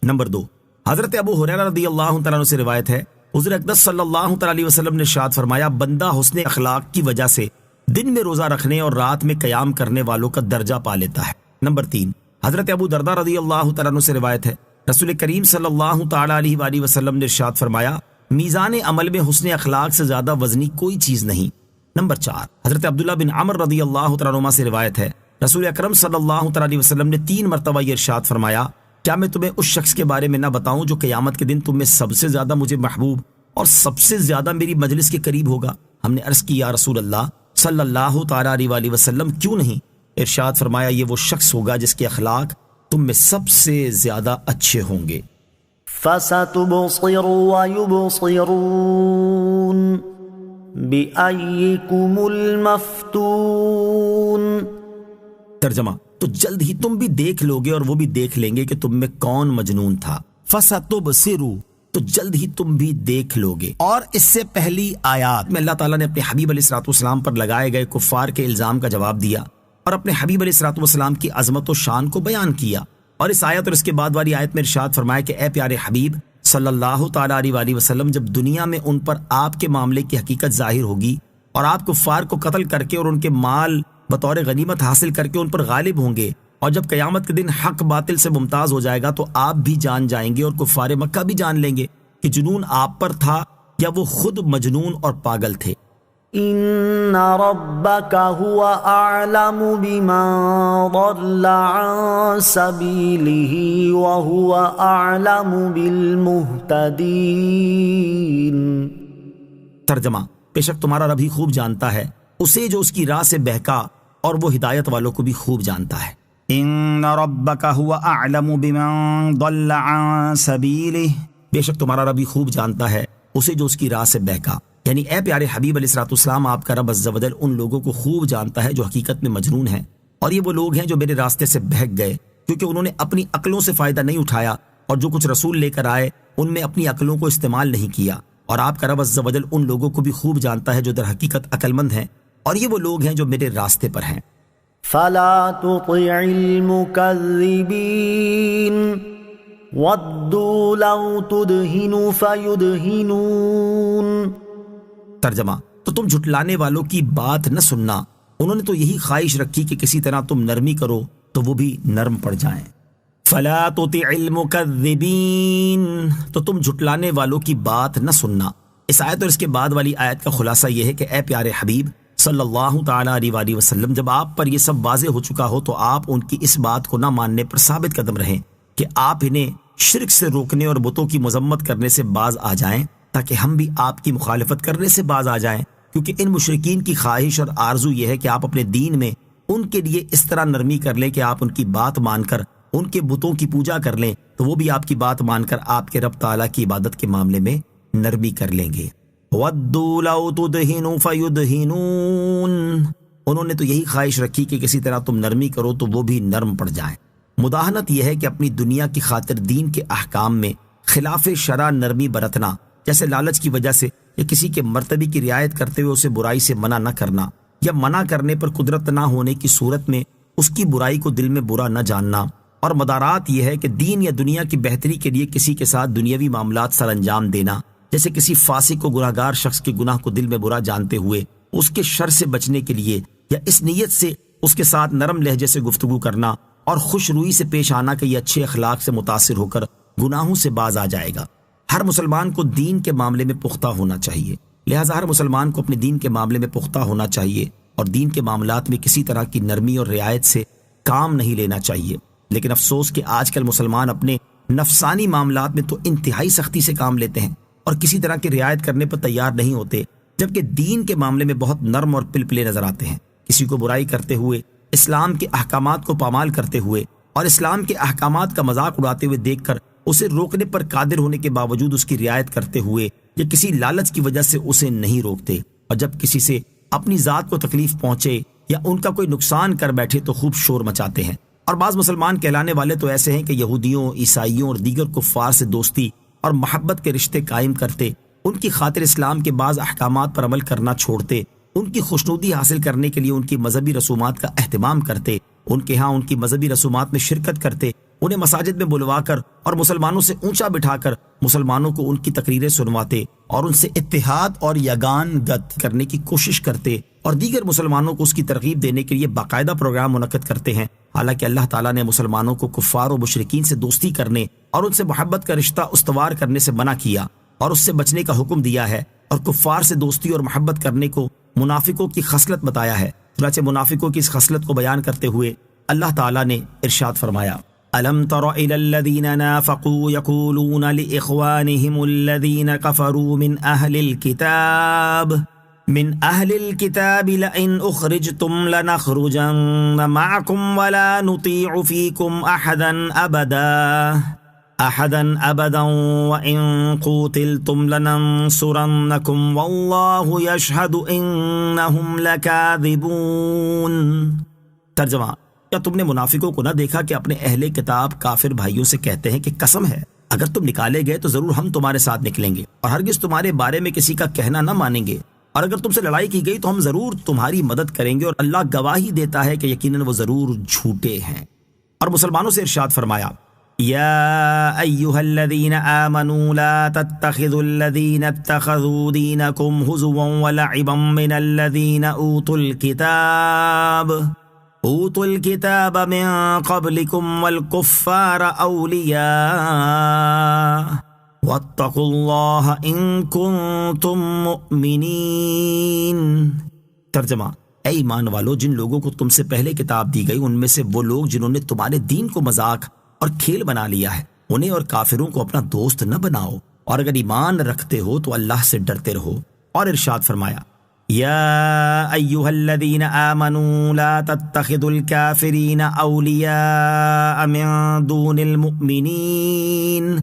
نمبر 2، حضرت ابو ہریرہ رضی اللہ تعالیٰ عنہ سے روایت ہے، حضور اقدس صلی اللہ تعالیٰ علیہ وسلم نے ارشاد فرمایا، بندہ حسن اخلاق کی وجہ سے دن میں روزہ رکھنے اور رات میں قیام کرنے والوں کا درجہ پا لیتا ہے۔ نمبر 3، حضرت ابو درداء رضی اللہ تعالیٰ عنہ سے روایت ہے، رسول کریم صلی اللہ تعالیٰ علیہ وآلہ وسلم نے ارشاد فرمایا، میزان عمل میں حسن اخلاق سے زیادہ وزنی کوئی چیز نہیں۔ نمبر 4، حضرت عبداللہ بن عمر رضی اللہ تعالیٰ عنہ سے روایت ہے، رسول اکرم صلی اللہ تعالیٰ علیہ وسلم نے 3 مرتبہ یہ ارشاد فرمایا، کیا میں تمہیں اس شخص کے بارے میں نہ بتاؤں جو قیامت کے دن تم میں سب سے زیادہ مجھے محبوب اور سب سے زیادہ میری مجلس کے قریب ہوگا؟ ہم نے عرض کی، یا رسول اللہ صلی اللہ تعالیٰ علیہ وآلہ وسلم کیوں نہیں؟ ارشاد فرمایا، یہ وہ شخص ہوگا جس کے اخلاق تم میں سب سے زیادہ اچھے ہوں گے۔ فَسَتُبْصِرُ وَيُبْصِرُونَ بِأَيِّكُمُ الْمَفْتُونُ۔ ترجمہ، تو جلد ہی تم بھی دیکھ لوگے اور وہ بھی دیکھ لیں گے کہ تم میں کون مجنون تھا۔ فَسَتُبْصِرُ، تو جلد ہی تم بھی دیکھ لوگے۔ اور اس سے پہلی آیات میں اللہ تعالیٰ نے اپنے حبیب علیہ الصلوۃ والسلام پر لگائے گئے کفار کے الزام کا جواب دیا اور اپنے حبیب علیہ الصلوۃ والسلام کی عظمت و شان کو بیان کیا، اور اس آیت اور اس کے بعد والی آیت میں ارشاد فرمایا کہ اے پیارے حبیب صلی اللہ تعالیٰ علیہ وآلہ وسلم، جب دنیا میں ان پر آپ کے معاملے کی حقیقت ظاہر ہوگی اور آپ کفار کو قتل کر کے اور ان کے مال بطور غنیمت حاصل کر کے ان پر غالب ہوں گے، اور جب قیامت کے دن حق باطل سے ممتاز ہو جائے گا تو آپ بھی جان جائیں گے اور کفار مکہ بھی جان لیں گے کہ جنون آپ پر تھا یا وہ خود مجنون اور پاگل تھے۔ ان ربک هو اعلم بمن ضل عن سبیلہ وهو اعلم بالمہتدین۔ ترجمہ، بے شک تمہارا رب ہی خوب جانتا ہے اسے جو اس کی راہ سے بہکا، اور وہ ہدایت والوں کو بھی خوب جانتا ہے۔ ان ربک هو اعلم بمن ضل عن سبیلہ، بے شک تمہارا رب ہی خوب جانتا ہے اسے جو اس کی راہ سے بہکا، یعنی اے پیارے حبیب علیہ الصلوۃ والسلام، آپ کا رب عز و جل ان لوگوں کو خوب جانتا ہے جو حقیقت میں مجنون ہیں، اور یہ وہ لوگ ہیں جو میرے راستے سے بہک گئے کیونکہ انہوں نے اپنی عقلوں سے فائدہ نہیں اٹھایا، اور جو کچھ رسول لے کر آئے ان میں اپنی عقلوں کو استعمال نہیں کیا، اور آپ کا رب عز و جل ان لوگوں کو بھی خوب جانتا ہے جو در حقیقت عقل مند ہیں، اور یہ وہ لوگ ہیں جو میرے راستے پر ہیں۔ فلا تطع المكذبين ودوا لو تدهن فيدهنون۔ ترجمہ، تو تم جھٹلانے والوں کی بات نہ سننا، انہوں نے تو یہی خواہش رکھی کہ کسی طرح تم نرمی کرو تو وہ بھی نرم پڑ جائیں۔ فلا تطع المکذبین، تو تم جھٹلانے والوں کی بات نہ سننا۔ اس آیت اور اس کے بعد والی آیت کا خلاصہ یہ ہے کہ اے پیارے حبیب صلی اللہ تعالیٰ علیہ وآلہ وسلم، جب آپ پر یہ سب واضح ہو چکا ہو تو آپ ان کی اس بات کو نہ ماننے پر ثابت قدم رہیں کہ آپ انہیں شرک سے روکنے اور بتوں کی مذمت کرنے سے باز آ جائیں، تاکہ ہم بھی آپ کی مخالفت کرنے سے باز آ جائیں، کیونکہ ان مشرکین کی خواہش اور آرزو یہ ہے کہ آپ اپنے دین میں ان کے لیے اس طرح نرمی کر لیں کہ آپ ان کی بات مان کر ان کے بتوں کی پوجا کر لیں تو وہ بھی آپ کی بات مان کر آپ کے رب تعالیٰ کی عبادت کے معاملے میں نرمی کر لیں گے۔ وَدُّوا لَوْ تُدْهِنُوا فَيُدْهِنُونَ، انہوں نے تو یہی خواہش رکھی کہ کسی طرح تم نرمی کرو تو وہ بھی نرم پڑ جائیں۔ مداہنت یہ ہے کہ اپنی دنیا کی خاطر دین کے احکام میں خلاف شرع نرمی برتنا، جیسے لالچ کی وجہ سے یا کسی کے مرتبے کی رعایت کرتے ہوئے اسے برائی سے منع نہ کرنا، یا منع کرنے پر قدرت نہ ہونے کی صورت میں اس کی برائی کو دل میں برا نہ جاننا، اور مدارات یہ ہے کہ دین یا دنیا کی بہتری کے لیے کسی کے ساتھ دنیاوی معاملات سر انجام دینا، جیسے کسی فاسق و گناہگار شخص کے گناہ کو دل میں برا جانتے ہوئے اس کے شر سے بچنے کے لیے یا اس نیت سے اس کے ساتھ نرم لہجے سے گفتگو کرنا اور خوش روئی سے پیش آنا کہ یہ اچھے اخلاق سے متاثر ہو کر گناہوں سے باز آ جائے گا۔ ہر مسلمان کو دین کے معاملے میں پختہ ہونا چاہیے، لہٰذا ہر مسلمان کو اپنے دین کے معاملے میں پختہ ہونا چاہیے اور دین کے معاملات میں کسی طرح کی نرمی اور رعایت سے کام نہیں لینا چاہیے۔ لیکن افسوس کہ آج کل مسلمان اپنے نفسانی معاملات میں تو انتہائی سختی سے کام لیتے ہیں اور کسی طرح کی رعایت کرنے پر تیار نہیں ہوتے، جبکہ دین کے معاملے میں بہت نرم اور پلپلے نظر آتے ہیں۔ کسی کو برائی کرتے ہوئے، اسلام کے احکامات کو پامال کرتے ہوئے اور اسلام کے احکامات کا مذاق اڑاتے ہوئے دیکھ کر اسے روکنے پر قادر ہونے کے باوجود اس کی رعایت کرتے ہوئے یا کسی لالچ کی وجہ سے اسے نہیں روکتے، اور جب کسی سے اپنی ذات کو تکلیف پہنچے یا ان کا کوئی نقصان کر بیٹھے تو خوب شور مچاتے ہیں۔ اور بعض مسلمان کہلانے والے تو ایسے ہیں کہ یہودیوں، عیسائیوں اور دیگر کفار سے دوستی اور محبت کے رشتے قائم کرتے، ان کی خاطر اسلام کے بعض احکامات پر عمل کرنا چھوڑتے، ان کی خوشنودی حاصل کرنے کے لیے ان کی مذہبی رسومات کا اہتمام کرتے، ان کے ہاں ان کی مذہبی رسومات میں شرکت کرتے، انہیں مساجد میں بلوا کر اور مسلمانوں سے اونچا بٹھا کر مسلمانوں کو ان کی تقریریں سنواتے اور ان سے اتحاد اور یگان گت کرنے کی کوشش کرتے، اور دیگر مسلمانوں کو اس کی ترغیب دینے کے لیے باقاعدہ پروگرام منعقد کرتے ہیں۔ حالانکہ اللہ تعالیٰ نے مسلمانوں کو کفار و مشرکین سے دوستی کرنے اور ان سے محبت کا رشتہ استوار کرنے سے منع کیا اور اس سے بچنے کا حکم دیا ہے، اور کفار سے دوستی اور محبت کرنے کو منافقوں کی خصلت بتایا ہے۔ چنانچہ منافقوں کی اس خصلت کو بیان کرتے ہوئے اللہ تعالیٰ نے ارشاد فرمایا: أَلَمْ تَرَ إِلَى الَّذِينَ نَافَقُوا يَقُولُونَ لِإِخْوَانِهِمُ الَّذِينَ كَفَرُوا مِنْ أَهْلِ الْكِتَابِ لَئِنْ أُخْرِجْتُمْ لَنَخْرُجَنَّ مَعَكُمْ وَلَا نُطِيعُ فِيكُمْ أَحَدًا أَبَدًا وَإِنْ قُوتِلْتُمْ لَنَنْصُرَنَّكُمْ وَاللَّهُ يَشْهَدُ إِنَّهُمْ لَكَاذِبُونَ۔ ترجمہ: کیا تم نے منافقوں کو نہ دیکھا کہ اپنے اہل کتاب کافر بھائیوں سے کہتے ہیں کہ قسم ہے اگر تم نکالے گئے تو ضرور ہم تمہارے ساتھ نکلیں گے، اور ہرگز تمہارے بارے میں کسی کا کہنا نہ مانیں گے، اور اگر تم سے لڑائی کی گئی تو ہم ضرور تمہاری مدد کریں گے، اور اللہ گواہی دیتا ہے کہ یقیناً وہ ضرور جھوٹے ہیں۔ اور مسلمانوں سے ارشاد فرمایا: یا ایھا الذین آمنوا لا تتخذوا الذین اتخذوا دینکم ہزوا ولعبا من الذین اوتوا الکتاب من قبلکم والکفار اولیاء واتقوا اللہ ان کنتم مؤمنین۔ ترجمہ: اے ایمان والو، جن لوگوں کو تم سے پہلے کتاب دی گئی ان میں سے وہ لوگ جنہوں نے تمہارے دین کو مذاق اور کھیل بنا لیا ہے، انہیں اور کافروں کو اپنا دوست نہ بناؤ، اور اگر ایمان رکھتے ہو تو اللہ سے ڈرتے رہو۔ اور ارشاد فرمایا: یا ایھا الذین آمنوا لا تتخذوا الکافرین اولیاء من دون المؤمنین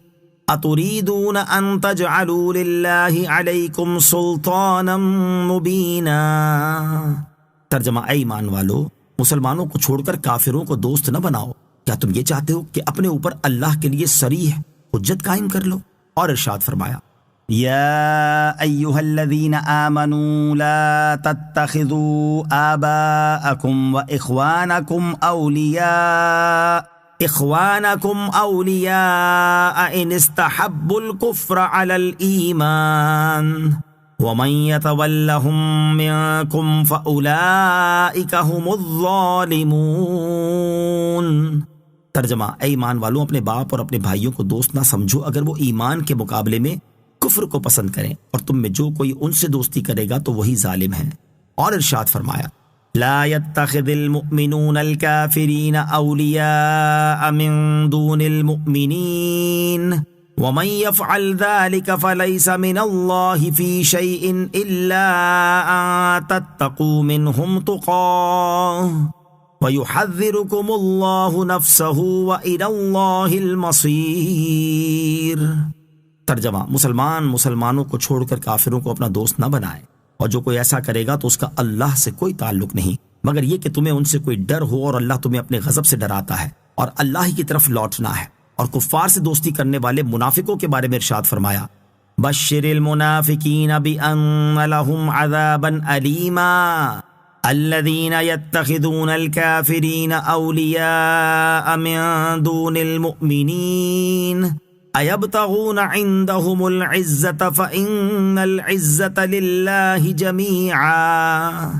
اتریدون ان تجعلوا للہ علیکم سلطانا مبینا۔ ترجمہ: اے ایمان والو، مسلمانوں کو چھوڑ کر کافروں کو دوست نہ بناؤ، کیا تم یہ چاہتے ہو کہ اپنے اوپر اللہ کے لیے صریح حجت قائم کر لو؟ اور ارشاد فرمایا: یا ایھا الذین آمنوا لا تتخذوا آباءکم واخوانکم اولیاء ان استحبوا الکفر علی الایمان ومن یتولہم منکم فاولئک ھم الظالمون۔ ترجمہ: اے ایمان والوں، اپنے باپ اور اپنے بھائیوں کو دوست نہ سمجھو اگر وہ ایمان کے مقابلے میں کفر کو پسند کریں، اور تم میں جو کوئی ان سے دوستی کرے گا تو وہی ظالم ہے۔ اور ارشاد فرمایا: لا يتخذ المؤمنون الكافرين أولياء من دون المؤمنين ومن يفعل ذلك فليس من الله في شيء إلا أن تتقوا منهم تقاه ويحذركم الله نفسه وإلى الله المصير۔ ترجمہ: مسلمانوں کو چھوڑ کر کافروں کو اپنا دوست نہ بنائے، اور جو کوئی ایسا کرے گا تو اس کا اللہ سے کوئی تعلق نہیں مگر یہ کہ تمہیں ان سے کوئی ڈر ہو، اور اللہ تمہیں اپنے غضب سے ڈراتا ہے اور اللہ ہی کی طرف لوٹنا ہے۔ اور کفار سے دوستی کرنے والے منافقوں کے بارے میں ارشاد فرمایا: بشر المنافقین بأن لهم عذابا علیما الذین یتخذون الکافرین اولیاء من دون المؤمنین ایبتغون عندهم العزة فإن العزة للہ جمیعا۔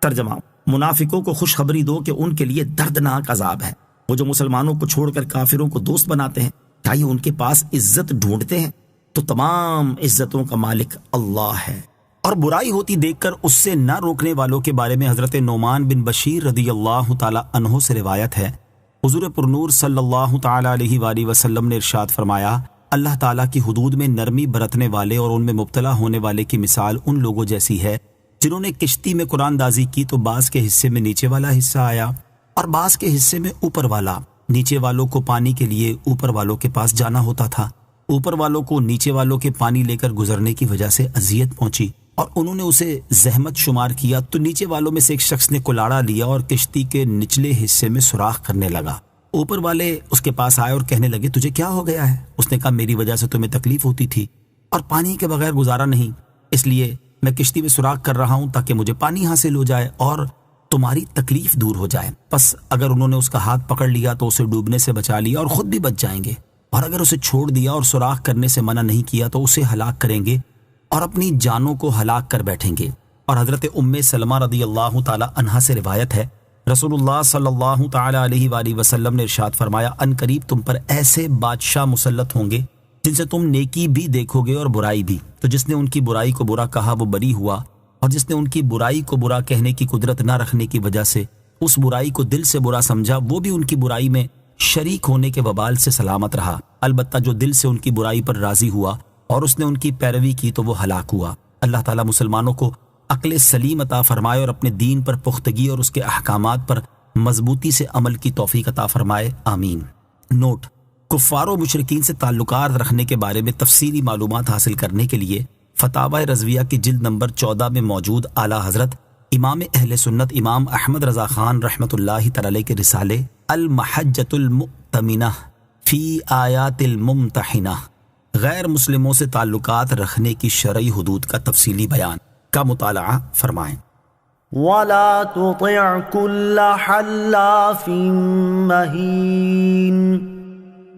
ترجمہ: منافقوں کو خوشخبری دو کہ ان کے لیے دردناک عذاب ہے۔ وہ جو مسلمانوں کو چھوڑ کر کافروں کو دوست بناتے ہیں، کیا یہ ان کے پاس عزت ڈھونڈتے ہیں؟ تو تمام عزتوں کا مالک اللہ ہے۔ اور برائی ہوتی دیکھ کر اس سے نہ روکنے والوں کے بارے میں حضرت نعمان بن بشیر رضی اللہ تعالی عنہ سے روایت ہے، حضور پرنور صلی اللہ تعالی علیہ وآلہ وسلم نے ارشاد فرمایا: اللہ تعالیٰ کی حدود میں نرمی برتنے والے اور ان میں مبتلا ہونے والے کی مثال ان لوگوں جیسی ہے جنہوں نے کشتی میں قرآن دازی کی تو بعض کے حصے میں نیچے والا حصہ آیا اور بعض کے حصے میں اوپر والا۔ نیچے والوں کو پانی کے لیے اوپر والوں کے پاس جانا ہوتا تھا، اوپر والوں کو نیچے والوں کے پانی لے کر گزرنے کی وجہ سے اذیت پہنچی اور انہوں نے اسے زحمت شمار کیا، تو نیچے والوں میں سے ایک شخص نے کلاڑا لیا اور کشتی کے نچلے حصے میں سوراخ کرنے لگا۔ اوپر والے اس کے پاس آئے اور کہنے لگے: تجھے کیا ہو گیا ہے؟ اس نے کہا: میری وجہ سے تمہیں تکلیف ہوتی تھی اور پانی کے بغیر گزارا نہیں، اس لیے میں کشتی میں سوراخ کر رہا ہوں تاکہ مجھے پانی حاصل ہو جائے اور تمہاری تکلیف دور ہو جائے۔ پس اگر انہوں نے اس کا ہاتھ پکڑ لیا تو اسے ڈوبنے سے بچا لیا اور خود بھی بچ جائیں گے، اور اگر اسے چھوڑ دیا اور سوراخ کرنے سے منع نہیں کیا تو اسے ہلاک کریں گے اور اپنی جانوں کو ہلاک کر بیٹھیں گے۔ اور حضرت ام سلمہ رضی اللہ تعالی عنہا سے روایت ہے، رسول اللہ صلی اللہ تعالی علیہ وآلہ وسلم نے ارشاد فرمایا، ان قریب تم پر ایسے بادشاہ مسلط ہوں گے جن سے تم نیکی بھی دیکھو گے اور برائی بھی، تو جس نے ان کی برائی کو برا کہا وہ بری ہوا، اور جس نے ان کی برائی کو برا کہنے کی قدرت نہ رکھنے کی وجہ سے اس برائی کو دل سے برا سمجھا، وہ بھی ان کی برائی میں شریک ہونے کے وبال سے سلامت رہا۔ البتہ جو دل سے ان کی برائی پر راضی ہوا اور اس نے ان کی پیروی کی تو وہ ہلاک ہوا۔ اللہ تعالیٰ مسلمانوں کو عقل سلیم عطا فرمائے اور اپنے دین پر پختگی اور اس کے احکامات پر مضبوطی سے عمل کی توفیق عطا فرمائے، آمین۔ نوٹ: کفار و مشرکین سے تعلقات رکھنے کے بارے میں تفصیلی معلومات حاصل کرنے کے لیے فتاوی رضویہ کی جلد نمبر 14 میں موجود اعلیٰ حضرت امام اہل سنت امام احمد رضا خان رحمۃ اللہ تعالی کے رسالے المحجۃ المؤتمنہ فی آیات الممتحنہ، غیر مسلموں سے تعلقات رکھنے کی شرعی حدود کا تفصیلی بیان کا مطالعہ فرمائیں۔ وَلَا تُطِعْ كُلَّ حَلَّافٍ مَّهِينٍ۔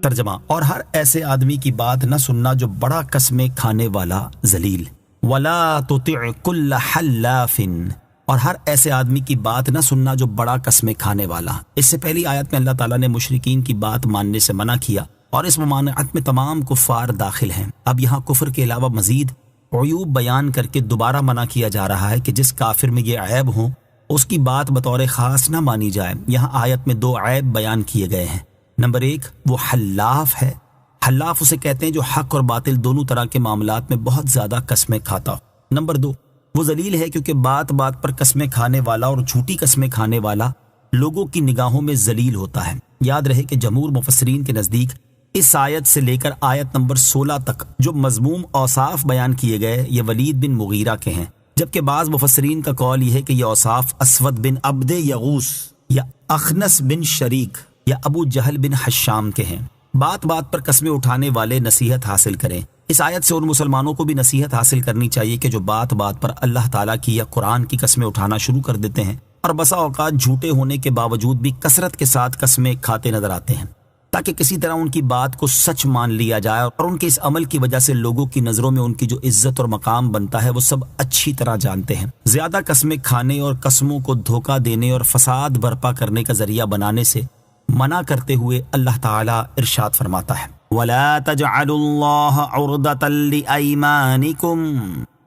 ترجمہ: اور ہر ایسے آدمی کی بات نہ سننا جو بڑا قسمیں کھانے والا ذلیل۔ وَلَا تُطِعْ كُلَّ حَلَّافٍ، اور ہر ایسے آدمی کی بات نہ سننا جو بڑا قسمیں کھانے والا۔ اس سے پہلی آیت میں اللہ تعالیٰ نے مشرکین کی بات ماننے سے منع کیا اور اس ممانعت میں تمام کفار داخل ہیں۔ اب یہاں کفر کے علاوہ مزید عیوب بیان کر کے دوبارہ منع کیا جا رہا ہے کہ جس کافر میں یہ عیب ہوں اس کی بات بطور خاص نہ مانی جائے۔ یہاں آیت میں 2 عیب بیان کیے گئے ہیں۔ نمبر 1، وہ حلاف ہے۔ حلاف اسے کہتے ہیں جو حق اور باطل دونوں طرح کے معاملات میں بہت زیادہ قسمیں کھاتا ہو۔ نمبر 2، وہ ذلیل ہے کیونکہ بات بات پر قسمیں کھانے والا اور جھوٹی قسمیں کھانے والا لوگوں کی نگاہوں میں ذلیل ہوتا ہے۔ یاد رہے کہ جمہور مفسرین کے نزدیک اس آیت سے لے کر آیت نمبر 16 تک جو مذموم اوصاف بیان کیے گئے یہ ولید بن مغیرہ کے ہیں، جبکہ بعض مفسرین کا قول یہ ہے کہ یہ اوصاف اسود بن عبد یغوث یا اخنس بن شریک یا ابو جہل بن حشام کے ہیں۔ بات بات پر قسمیں اٹھانے والے نصیحت حاصل کریں۔ اس آیت سے ان مسلمانوں کو بھی نصیحت حاصل کرنی چاہیے کہ جو بات بات پر اللہ تعالیٰ کی یا قرآن کی قسمیں اٹھانا شروع کر دیتے ہیں اور بسا اوقات جھوٹے ہونے کے باوجود بھی کثرت کے ساتھ قسمیں کھاتے نظر آتے ہیں، تاکہ کسی طرح ان کی بات کو سچ مان لیا جائے اور ان کے اس عمل کی وجہ سے لوگوں کی نظروں میں ان کی جو عزت اور مقام بنتا ہے وہ سب اچھی طرح جانتے ہیں۔ زیادہ قسمیں کھانے اور قسموں کو دھوکہ دینے اور فساد برپا کرنے کا ذریعہ بنانے سے منع کرتے ہوئے اللہ تعالیٰ ارشاد فرماتا ہے، وَلَا تَجْعَلُوا اللَّهَ عُرْضَةً لِأَيْمَانِكُمْ۔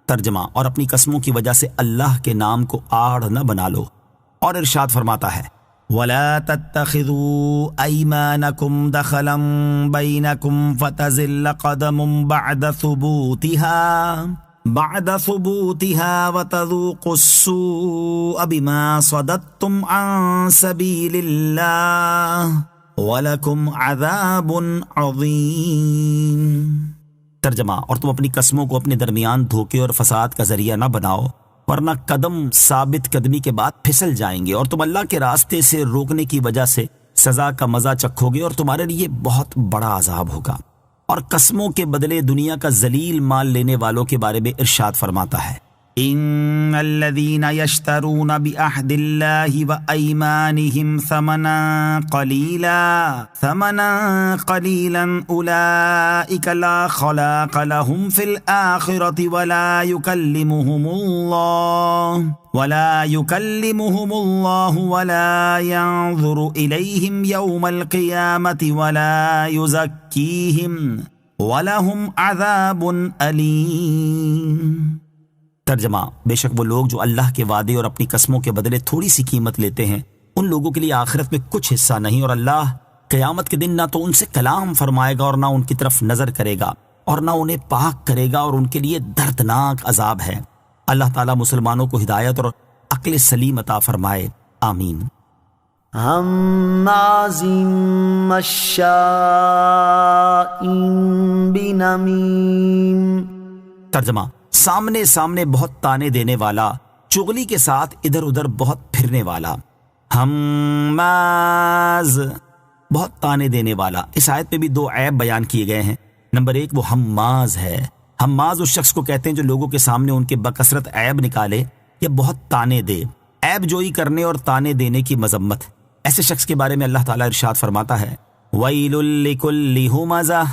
ترجمہ: اور اپنی قسموں کی وجہ سے اللہ کے نام کو آڑ نہ بنا لو۔ اور ارشاد فرماتا ہے، وَلَا تَتَّخِذُوا أَيْمَانَكُمْ دَخَلًا بَيْنَكُمْ فَتَزِلَّ قَدَمٌ بَعْدَ ثُبُوتِهَا وَتَذُوقُوا السُّوءَ بِمَا صَدَدتُّمْ عَن سَبِيلِ اللَّهِ وَلَكُمْ عَذَابٌ عَظِيمٌ۔ ترجمہ: اور تم اپنی قسموں کو اپنے درمیان دھوکے اور فساد کا ذریعہ نہ بناؤ، ورنہ قدم ثابت قدمی کے بعد پھسل جائیں گے اور تم اللہ کے راستے سے روکنے کی وجہ سے سزا کا مزہ چکھو گے اور تمہارے لیے بہت بڑا عذاب ہوگا۔ اور قسموں کے بدلے دنیا کا ذلیل مال لینے والوں کے بارے میں ارشاد فرماتا ہے، ان الذين يشترون بعهد الله وايمانهم ثمنا قليلا اولئك لا خلاق لهم في الاخره ولا يكلمهم الله ولا ينظر اليهم يوم القيامه ولا يزكيهم ولهم عذاب اليم۔ ترجمہ: بے شک وہ لوگ جو اللہ کے وعدے اور اپنی قسموں کے بدلے تھوڑی سی قیمت لیتے ہیں ان لوگوں کے لیے آخرت میں کچھ حصہ نہیں، اور اللہ قیامت کے دن نہ تو ان سے کلام فرمائے گا اور نہ ان کی طرف نظر کرے گا اور نہ انہیں پاک کرے گا، اور ان کے لیے دردناک عذاب ہے۔ اللہ تعالیٰ مسلمانوں کو ہدایت اور عقل سلیم عطا فرمائے، آمین۔ ہمازٍ مشاء بنمیم۔ ترجمہ: سامنے بہت تانے دینے والا، چغلی کے ساتھ ادھر ادھر بہت پھرنے والا۔ ہماز، بہت تانے دینے والا۔ اس آیت میں بھی 2 عیب بیان کیے گئے ہیں۔ نمبر 1، وہ ہماز ہے۔ ہماز اس شخص کو کہتے ہیں جو لوگوں کے سامنے ان کے بکثرت عیب نکالے یا بہت تانے دے۔ عیب جوئی کرنے اور تانے دینے کی مذمت، ایسے شخص کے بارے میں اللہ تعالیٰ ارشاد فرماتا ہے، وَيْلٌ لِكُلِّ ہُمَزَةٍ۔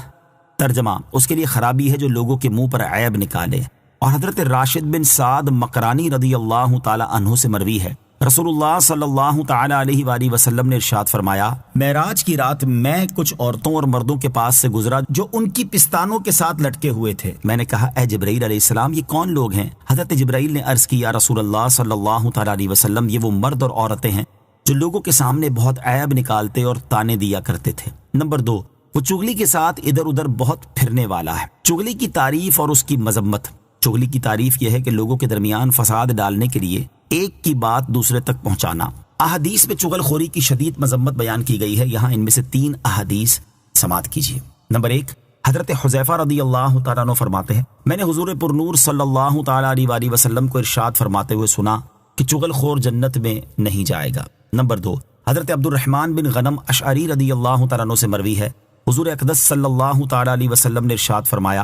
ترجمہ: اس کے لیے خرابی ہے جو لوگوں کے منہ پر عیب نکالے۔ اور حضرت راشد بن سعد مقرانی رضی اللہ تعالی عنہ سے مروی ہے، رسول اللہ صلی اللہ تعالی علیہ وآلہ وسلم نے ارشاد فرمایا، معراج کی رات میں کچھ عورتوں اور مردوں کے پاس سے گزرا جو ان کی پستانوں کے ساتھ لٹکے ہوئے تھے۔ میں نے کہا، اے جبرائیل علیہ السلام، یہ کون لوگ ہیں؟ حضرت جبرائیل نے عرض کی، یا رسول اللہ صلی اللہ تعالی علیہ وسلم، یہ وہ مرد اور عورتیں ہیں جو لوگوں کے سامنے بہت عیب نکالتے اور تانے دیا کرتے تھے۔ نمبر 2، وہ چغلی کے ساتھ ادھر ادھر بہت پھرنے والا ہے۔ چغلی کی تعریف اور اس کی مذمت۔ چغلی کی تعریف یہ ہے کہ لوگوں کے درمیان فساد ڈالنے کے لیے ایک کی بات دوسرے تک پہنچانا۔ احادیث میں چغل خوری کی شدید مذمت بیان کی گئی ہے، یہاں ان میں سے 3 احادیث سماعت کیجیے۔ نمبر 1، حضرت حذیفہ رضی اللہ تعالیٰ عنہ فرماتے ہیں، میں نے حضور پرنور صلی اللہ تعالیٰ علیہ وآلہ وسلم کو ارشاد فرماتے ہوئے سنا کہ چغل خور جنت میں نہیں جائے گا۔ نمبر 2، حضرت عبد الرحمن بن غنم اشعری رضی اللہ تعالیٰ عنہ سے مروی ہے، حضور اقدس صلی اللہ تعالیٰ علیہ وسلم نے ارشاد فرمایا،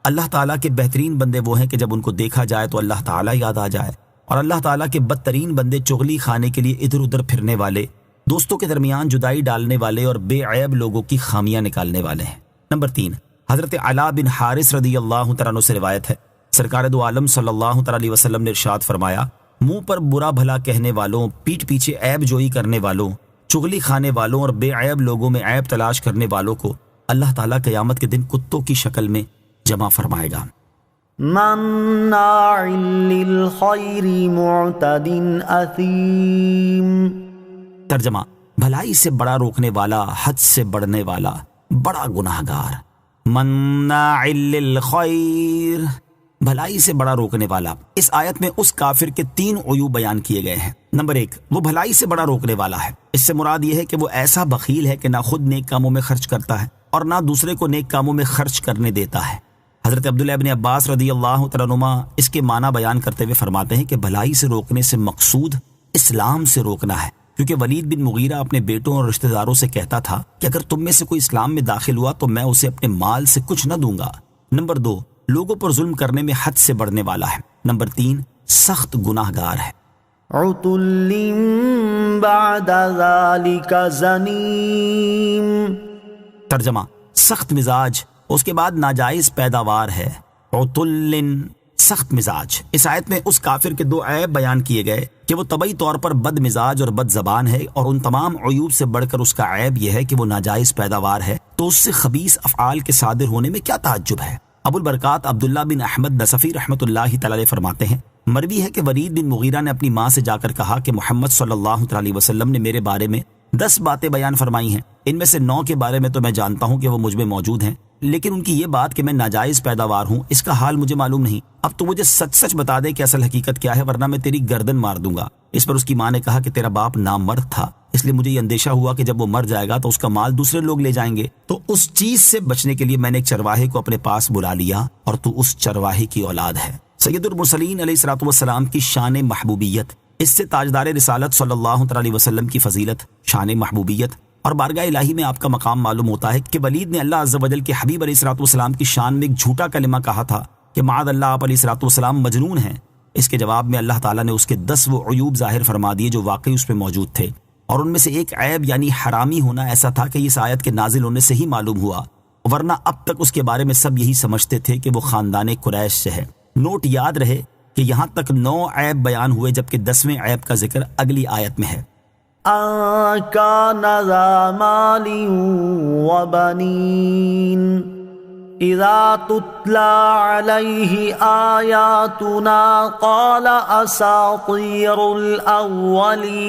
اللہ تعالیٰ کے بہترین بندے وہ ہیں کہ جب ان کو دیکھا جائے تو اللہ تعالیٰ یاد آ جائے، اور اللہ تعالیٰ کے بدترین بندے چغلی کھانے کے لیے ادھر ادھر پھرنے والے، دوستوں کے درمیان جدائی ڈالنے والے اور بے عیب لوگوں کی خامیاں نکالنے والے ہیں۔ نمبر 3، حضرت علا بن حارث رضی اللہ تعالیٰ عنہ سے روایت ہے، سرکار دو عالم صلی اللہ تعالیٰ علیہ وسلم نے ارشاد فرمایا، منہ پر برا بھلا کہنے والوں، پیٹھ پیچھے عیب جوئی کرنے والوں، چغلی کھانے والوں اور بے عیب لوگوں میں عیب تلاش کرنے والوں کو اللہ تعالیٰ قیامت کے دن کتوں کی شکل میں جمع فرمائے گا۔ مناع للخیر معتد اثیم۔ ترجمہ، بھلائی سے بڑا روکنے والا، حد سے بڑھنے والا، بڑا گناہگار۔ مناع للخیر، بھلائی سے بڑا روکنے والا۔ اس آیت میں اس کافر کے 3 عیوب بیان کیے گئے ہیں۔ نمبر 1، وہ بھلائی سے بڑا روکنے والا ہے۔ اس سے مراد یہ ہے کہ وہ ایسا بخیل ہے کہ نہ خود نیک کاموں میں خرچ کرتا ہے اور نہ دوسرے کو نیک کاموں میں خرچ کرنے دیتا ہے۔ حضرت عبداللہ ابن عباس رضی اللہ تعالیٰ عنہما اس کے معنی بیان کرتے ہوئے فرماتے ہیں کہ بھلائی سے روکنے سے مقصود اسلام سے روکنا ہے، کیونکہ ولید بن مغیرہ اپنے بیٹوں اور رشتہ داروں سے کہتا تھا کہ اگر تم میں سے کوئی اسلام میں داخل ہوا تو میں اسے اپنے مال سے کچھ نہ دوں گا۔ نمبر 2، لوگوں پر ظلم کرنے میں حد سے بڑھنے والا ہے۔ نمبر 3، سخت گناہگار ہے۔ عتل بعد ذلك زنیم۔ ترجمہ، سخت مزاج، اس کے بعد ناجائز پیداوار ہے۔ عتل، سخت مزاج۔ اس آیت میں اس کافر کے 2 عیب بیان کیے گئے کہ وہ طبعی طور پر بد مزاج اور بد زبان ہے، اور ان تمام عیوب سے بڑھ کر اس کا عیب یہ ہے کہ وہ ناجائز پیداوار ہے، تو اس سے خبیث افعال کے صادر ہونے میں کیا تعجب ہے۔ ابو البرکات عبداللہ بن احمد نصفی رحمۃ اللہ تعالی علیہ فرماتے ہیں، مروی ہے کہ ولید بن مغیرہ نے اپنی ماں سے جا کر کہا کہ محمد صلی اللہ علیہ وسلم نے میرے بارے میں 10 باتیں بیان فرمائی ہیں، ان میں سے 9 کے بارے میں تو میں جانتا ہوں کہ وہ مجھ میں موجود ہیں، لیکن ان کی یہ بات کہ میں ناجائز پیداوار ہوں، اس کا حال مجھے معلوم نہیں۔ اب تو مجھے سچ سچ بتا دے کہ اصل حقیقت کیا ہے، ورنہ میں تیری گردن مار دوں گا۔ اس پر اس کی ماں نے کہا کہ تیرا باپ نامرد تھا، اس لیے مجھے یہ اندیشہ ہوا کہ جب وہ مر جائے گا تو اس کا مال دوسرے لوگ لے جائیں گے، تو اس چیز سے بچنے کے لیے میں نے ایک چرواہے کو اپنے پاس بلا لیا، اور تو اس چرواہے کی اولاد ہے۔ سید المرسلین علیہ الصلوۃ والسلام کی شان محبوبیت، اس سے تاجدار رسالت صلی اللہ علیہ وسلم کی فضیلت، شان محبوبیت اور بارگاہ الہی میں آپ کا مقام معلوم ہوتا ہے کہ ولید نے اللہ عز و جل کے حبیب علیہ الصلوۃ والسلام کی شان میں ایک جھوٹا کلمہ کہا تھا کہ معاذ اللہ، آپ علیہ الصلوۃ والسلام مجنون ہیں۔ اس کے جواب میں اللہ تعالیٰ نے اس کے 10 وہ عیوب ظاہر فرما دیے جو واقعی اس میں موجود تھے، اور ان میں سے ایک عیب یعنی حرامی ہونا ایسا تھا کہ اس آیت کے نازل ہونے سے ہی معلوم ہوا، ورنہ اب تک اس کے بارے میں سب یہی سمجھتے تھے کہ وہ خاندان قریش سے ہے۔ نوٹ یاد رہے کہ یہاں تک 9 عیب بیان ہوئے، جبکہ 10ویں عیب کا ذکر اگلی آیت میں ہے۔ أَن كَانَ ذَا مَالٍ وَبَنِينَ إِذَا تُتْلَى عَلَيْهِ آيَاتُنَا قَالَ أَسَاطِيرُ الْأَوَّلِينَ۔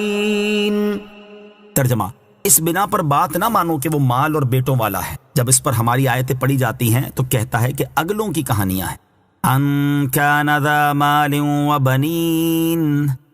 ترجمہ، اس بنا پر بات نہ مانو کہ وہ مال اور بیٹوں والا ہے، جب اس پر ہماری آیتیں پڑھی جاتی ہیں تو کہتا ہے کہ اگلوں کی کہانیاں ہیں۔ ان کان ذا مال وبنین،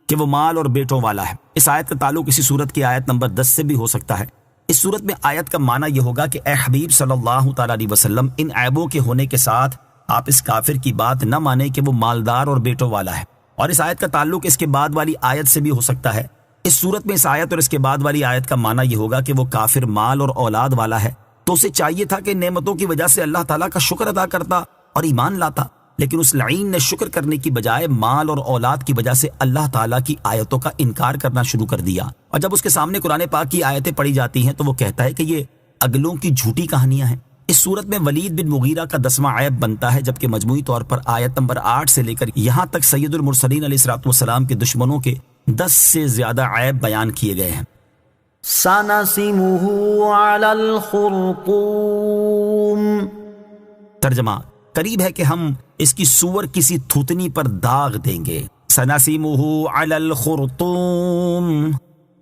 کہ وہ مال اور بیٹوں والا ہے۔ اس آیت کا تعلق اسی سورت کی آیت نمبر 10 سے بھی ہو سکتا ہے۔ اس صورت میں آیت کا معنی یہ ہوگا کہ اے حبیب صلی اللہ تعالیٰ علیہ وسلم، ان عیبوں کے ہونے کے ساتھ آپ اس کافر کی بات نہ مانیں کہ وہ مالدار اور بیٹوں والا ہے۔ اور اس آیت کا تعلق اس کے بعد والی آیت سے بھی ہو سکتا ہے۔ اس صورت میں اس آیت اور اس کے بعد والی آیت کا معنی یہ ہوگا کہ وہ کافر مال اور اولاد والا ہے، تو اسے چاہیے تھا کہ نعمتوں کی وجہ سے اللہ تعالیٰ کا شکر ادا کرتا اور ایمان لاتا، لیکن اس لعین نے شکر کرنے کی بجائے مال اور اولاد کی وجہ سے اللہ تعالیٰ کی آیتوں کا انکار کرنا شروع کر دیا۔ اور جب اس کے سامنے قرآن پاک کی آیتیں پڑھی جاتی ہیں تو وہ کہتا ہے کہ یہ اگلوں کی جھوٹی کہانیاں ہیں۔ اس صورت میں ولید بن مغیرہ کا 10واں عیب بنتا ہے، جبکہ مجموعی طور پر آیت نمبر 8 سے لے کر یہاں تک سید المرسلین علیہ الصلوۃ والسلام کے دشمنوں کے 10 سے زیادہ عیب بیان کیے گئے ہیں۔ سنسمه على الخرطوم، ترجمہ، قریب ہے کہ ہم اس کی سور کسی تھوتنی پر داغ دیں گے۔ سنسمہ علی الخرطوم،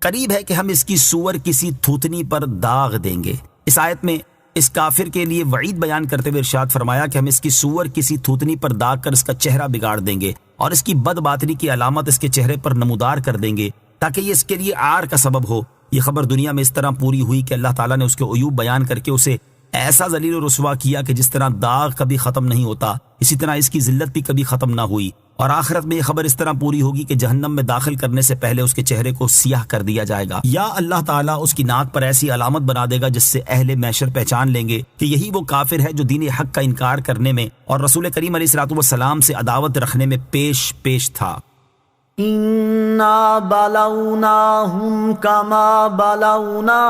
قریب ہے کہ ہم اس کی سور کسی تھوتنی پر داغ دیں گے۔ اس آیت میں اس کافر کے لیے وعید بیان کرتے ہوئے ارشاد فرمایا کہ ہم اس کی سور کسی تھوتنی پر داغ کر اس کا چہرہ بگاڑ دیں گے اور اس کی بد باطنی کی علامت اس کے چہرے پر نمودار کر دیں گے تاکہ یہ اس کے لیے عار کا سبب ہو۔ یہ خبر دنیا میں اس طرح پوری ہوئی کہ اللہ تعالیٰ نے اس کے عیوب بیان کر کے اسے ایسا ذلیل و رسوا کیا کہ جس طرح داغ کبھی ختم نہیں ہوتا، اسی طرح اس کی ذلت بھی کبھی ختم نہ ہوئی، اور آخرت میں یہ خبر اس طرح پوری ہوگی کہ جہنم میں داخل کرنے سے پہلے اس کے چہرے کو سیاہ کر دیا جائے گا، یا اللہ تعالیٰ اس کی ناک پر ایسی علامت بنا دے گا جس سے اہل محشر پہچان لیں گے کہ یہی وہ کافر ہے جو دین حق کا انکار کرنے میں اور رسول کریم علیہ الصلوۃ والسلام سے عداوت رکھنے میں پیش تھا۔ انا بلوناهم كما بلونا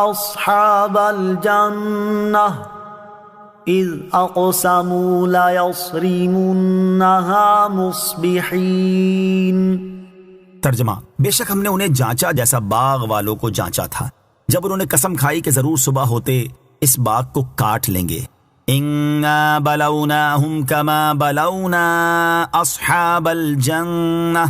اصحاب الجنة اذ اقسموا ليصرمنها مصبحين۔ ترجمہ، بے شک ہم نے انہیں جانچا جیسا باغ والوں کو جانچا تھا جب انہوں نے قسم کھائی کہ ضرور صبح ہوتے اس باغ کو کاٹ لیں گے۔ اِنَّا بَلَوْنَاهُمْ كَمَا بَلَوْنَا أَصْحَابَ الْجَنَّةِ،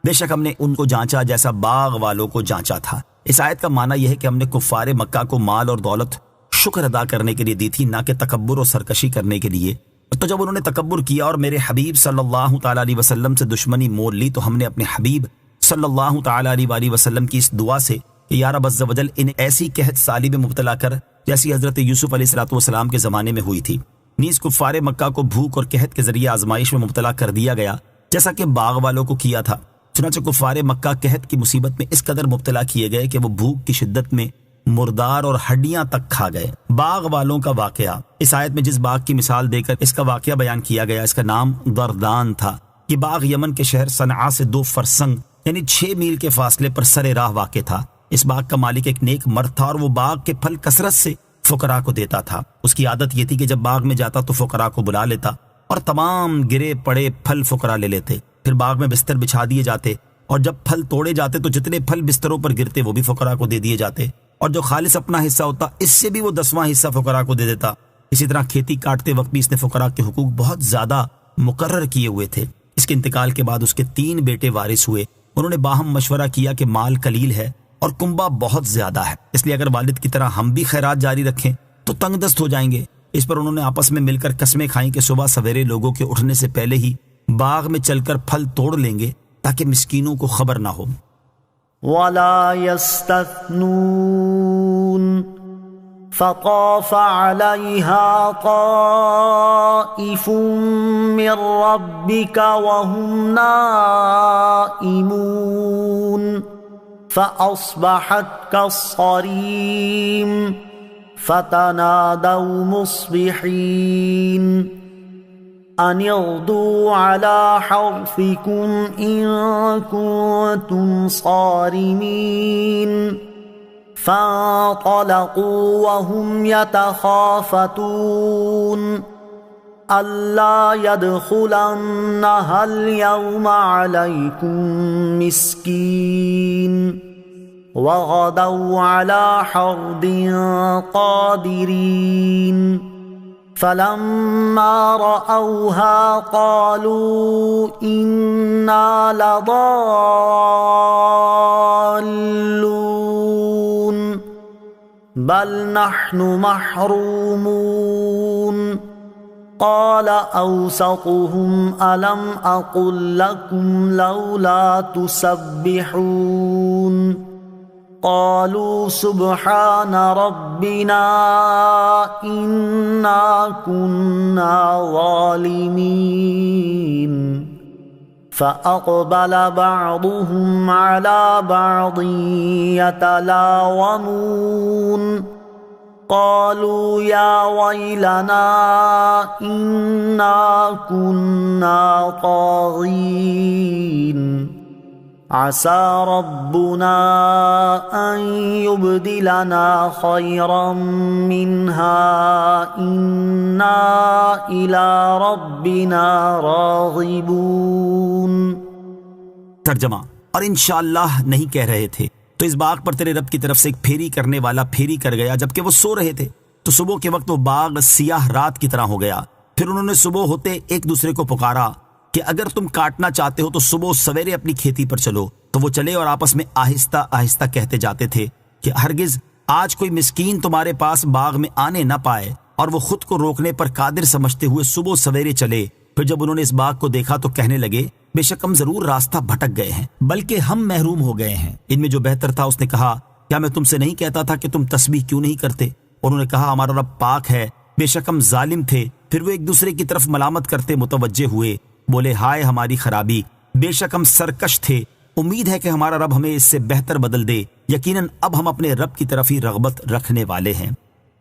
بے شک ہم نے ان کو جانچا جیسا باغ والوں کو جانچا تھا۔ اس آیت کا معنی یہ ہے کہ ہم نے کفار مکہ کو مال اور دولت شکر ادا کرنے کے لیے دی تھی، نہ کہ تکبر اور سرکشی کرنے کے لیے۔ تو جب انہوں نے تکبر کیا اور میرے حبیب صلی اللہ تعالیٰ علیہ وسلم سے دشمنی مول لی تو ہم نے اپنے حبیب صلی اللہ تعالیٰ علیہ وسلم کی اس دعا سے کہ یا رب عز و جل انہیں ایسی قحط سالی میں مبتلا کر جیسی حضرت یوسف علیہ الصلوۃ والسلام کے زمانے میں ہوئی تھی، نیز کفار مکہ کو بھوک اور قحط کے ذریعے آزمائش میں مبتلا کر دیا گیا جیسا کہ باغ والوں کو کیا تھا۔ چنانچہ کفار مکہ قحط کی مصیبت میں اس قدر مبتلا کیے گئے کہ وہ بھوک کی شدت میں مردار اور ہڈیاں تک کھا گئے۔ باغ والوں کا واقعہ، اس آیت میں جس باغ کی مثال دے کر اس کا واقعہ بیان کیا گیا اس کا نام دردان تھا۔ یہ باغ یمن کے شہر صنعاء سے 2 فرسنگ یعنی 6 میل کے فاصلے پر سر راہ واقع تھا۔ اس باغ کا مالک ایک نیک مرد تھا اور وہ باغ کے پھل کثرت سے فقراء کو دیتا تھا۔ اس کی عادت یہ تھی کہ جب باغ میں جاتا تو فقراء کو بلا لیتا اور تمام گرے پڑے پھل فقراء لے لیتے، پھر باغ میں بستر بچھا دیے جاتے اور جب پھل توڑے جاتے تو جتنے پھل بستروں پر گرتے وہ بھی فقراء کو دے دیے جاتے، اور جو خالص اپنا حصہ ہوتا اس سے بھی وہ 10واں حصہ فقراء کو دے دیتا۔ اسی طرح کھیتی کاٹتے وقت بھی اس نے فقراء کے حقوق بہت زیادہ مقرر کیے ہوئے تھے۔ اس کے انتقال کے بعد اس کے 3 بیٹے وارث ہوئے۔ انہوں نے باہم مشورہ کیا کہ مال قلیل ہے اور کنبہ بہت زیادہ ہے، اس لیے اگر والد کی طرح ہم بھی خیرات جاری رکھیں تو تنگ دست ہو جائیں گے۔ اس پر انہوں نے آپس میں مل کر قسمیں کھائیں کہ صبح سویرے لوگوں کے اٹھنے سے پہلے ہی باغ میں چل کر پھل توڑ لیں گے تاکہ مسکینوں کو خبر نہ ہو۔ ولا يستثنون فطاف عليها طائف من ربك وهم نائمون فأصبحت كالصريم فتنادوا مصبحين أن اغدوا على حرثكم إن كنتم صارمين فانطلقوا وهم يتخافتون ألا يدخلنها اليوم عليكم مسكين وغدوا على حرد قادرين فلما رأوها قالوا إنا لضالون بل نحن محرومون قال أوسطهم ألم أقل لكم لولا تسبحون قالوا سبحان ربنا إنا كنا ظالمين فأقبل بعضهم على بعض يتلاومون قالوا يا ويلنا إنا كنا طاغين عسى ربنا أن يبدلنا خيرا منها إنا إلى ربنا راغبون۔ ترجمہ، اور انشاءاللہ نہیں کہہ رہے تھے تو اس باغ پر تیرے رب کی طرف سے ایک پھیری کرنے والا پھیری کر گیا جبکہ وہ سو رہے تھے، تو صبح کے وقت وہ باغ سیاہ رات کی طرح ہو گیا۔ پھر انہوں نے صبح ہوتے ایک دوسرے کو پکارا کہ اگر تم کاٹنا چاہتے ہو تو صبح سویرے اپنی کھیتی پر چلو، تو وہ چلے اور آپس میں آہستہ آہستہ کہتے جاتے تھے کہ ہرگز آج کوئی مسکین تمہارے پاس باغ میں آنے نہ پائے، اور وہ خود کو روکنے پر قادر سمجھتے ہوئے صبح سویرے چلے۔ پھر جب انہوں نے اس باغ کو دیکھا تو کہنے لگے بے شک ہم ضرور راستہ بھٹک گئے ہیں، بلکہ ہم محروم ہو گئے ہیں۔ ان میں جو بہتر تھا اس نے کہا کیا میں تم سے نہیں کہتا تھا کہ تم تسبیح کیوں نہیں کرتے؟ انہوں نے کہا ہمارا رب پاک ہے، بے شک ہم ظالم تھے۔ پھر وہ ایک دوسرے کی طرف ملامت کرتے متوجہ ہوئے، بولے ہائے ہماری خرابی، بے شک ہم سرکش تھے، امید ہے کہ ہمارا رب ہمیں اس سے بہتر بدل دے، یقیناً اب ہم اپنے رب کی طرف ہی رغبت رکھنے والے ہیں۔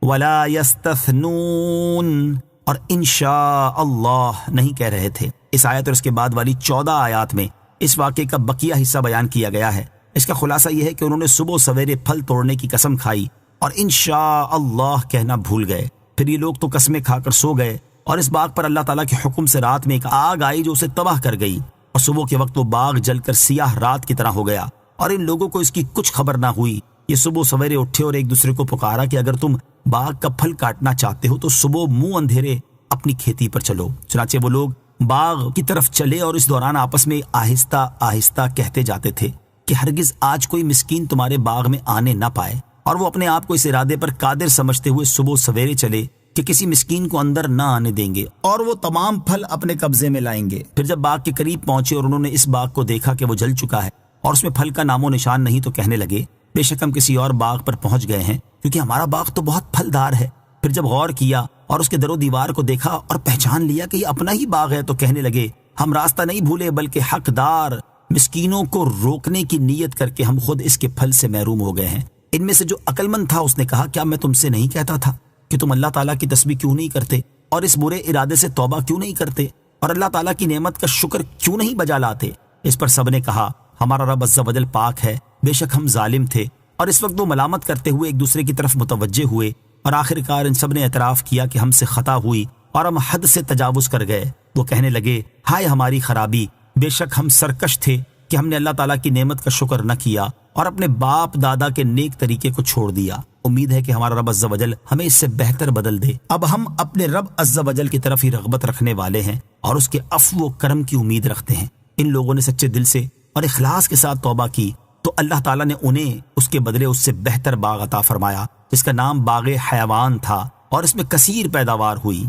ولا یستثنون، اور انشاء اللہ نہیں کہہ رہے تھے۔ اس آیت اور اس کے بعد والی 14 آیات میں اس واقعے کا بقیہ حصہ بیان کیا گیا ہے۔ اس کا خلاصہ یہ ہے کہ انہوں نے صبح سویرے پھل توڑنے کی قسم کھائی اور انشاء اللہ کہنا بھول گئے۔ پھر یہ لوگ تو قسمیں کھا کر سو گئے، اور اس باغ پر اللہ تعالیٰ کے حکم سے رات میں ایک آگ آئی جو اسے تباہ کر گئی، اور صبح کے وقت وہ باغ جل کر سیاہ رات کی طرح ہو گیا، اور ان لوگوں کو اس کی کچھ خبر نہ ہوئی۔ یہ صبح سویرے اٹھے اور ایک دوسرے کو پکارا کہ اگر تم باغ کا پھل کاٹنا چاہتے ہو تو صبح منہ اندھیرے اپنی کھیتی پر چلو۔ چنانچہ وہ لوگ باغ کی طرف چلے اور اس دوران آپس میں آہستہ آہستہ کہتے جاتے تھے کہ ہرگز آج کوئی مسکین تمہارے باغ میں آنے نہ پائے، اور وہ اپنے آپ کو اس ارادے پر قادر سمجھتے ہوئے صبح سویرے چلے کہ کسی مسکین کو اندر نہ آنے دیں گے اور وہ تمام پھل اپنے قبضے میں لائیں گے۔ پھر جب باغ کے قریب پہنچے اور انہوں نے اس باغ کو دیکھا کہ وہ جل چکا ہے اور اس میں پھل کا نام و نشان نہیں، تو کہنے لگے بے شک ہم کسی اور باغ پر پہنچ گئے ہیں، کیونکہ ہمارا باغ تو بہت پھلدار ہے۔ پھر جب غور کیا اور اس کے در و دیوار کو دیکھا اور پہچان لیا کہ یہ اپنا ہی باغ ہے، تو کہنے لگے ہم راستہ نہیں بھولے بلکہ حقدار مسکینوں کو روکنے کی نیت کر کے ہم خود اس کے پھل سے محروم ہو گئے ہیں۔ ان میں سے جو عقل مند تھا اس نے کہا کیا میں تم سے نہیں کہتا تھا کہ تم اللہ تعالیٰ کی تسبیح کیوں نہیں کرتے اور اس برے ارادے سے توبہ کیوں نہیں کرتے اور اللہ تعالیٰ کی نعمت کا شکر کیوں نہیں بجا لاتے؟ اس پر سب نے کہا ہمارا رب عز و جل پاک ہے، بے شک ہم ظالم تھے۔ اور اس وقت وہ ملامت کرتے ہوئے ایک دوسرے کی طرف متوجہ ہوئے، اور آخر کار ان سب نے اعتراف کیا کہ ہم سے خطا ہوئی اور ہم حد سے تجاوز کر گئے۔ وہ کہنے لگے ہائے ہماری خرابی، بے شک ہم سرکش تھے کہ ہم نے اللہ تعالیٰ کی نعمت کا شکر نہ کیا اور اپنے باپ دادا کے نیک طریقے کو چھوڑ دیا۔ امید ہے کہ ہمارا رب عز و جل ہمیں اس سے بہتر بدل دے۔ اب ہم اپنے رب عز و جل کی طرف ہی رغبت رکھنے والے ہیں اور اس کے عفو و کرم کی امید رکھتے ہیں۔ ان لوگوں نے سچے دل سے اور اخلاص کے ساتھ توبہ کی تو اللہ تعالیٰ نے انہیں اس کے بدلے اس سے بہتر باغ عطا فرمایا جس کا نام باغ حیوان تھا، اور اس میں کثیر پیداوار ہوئی۔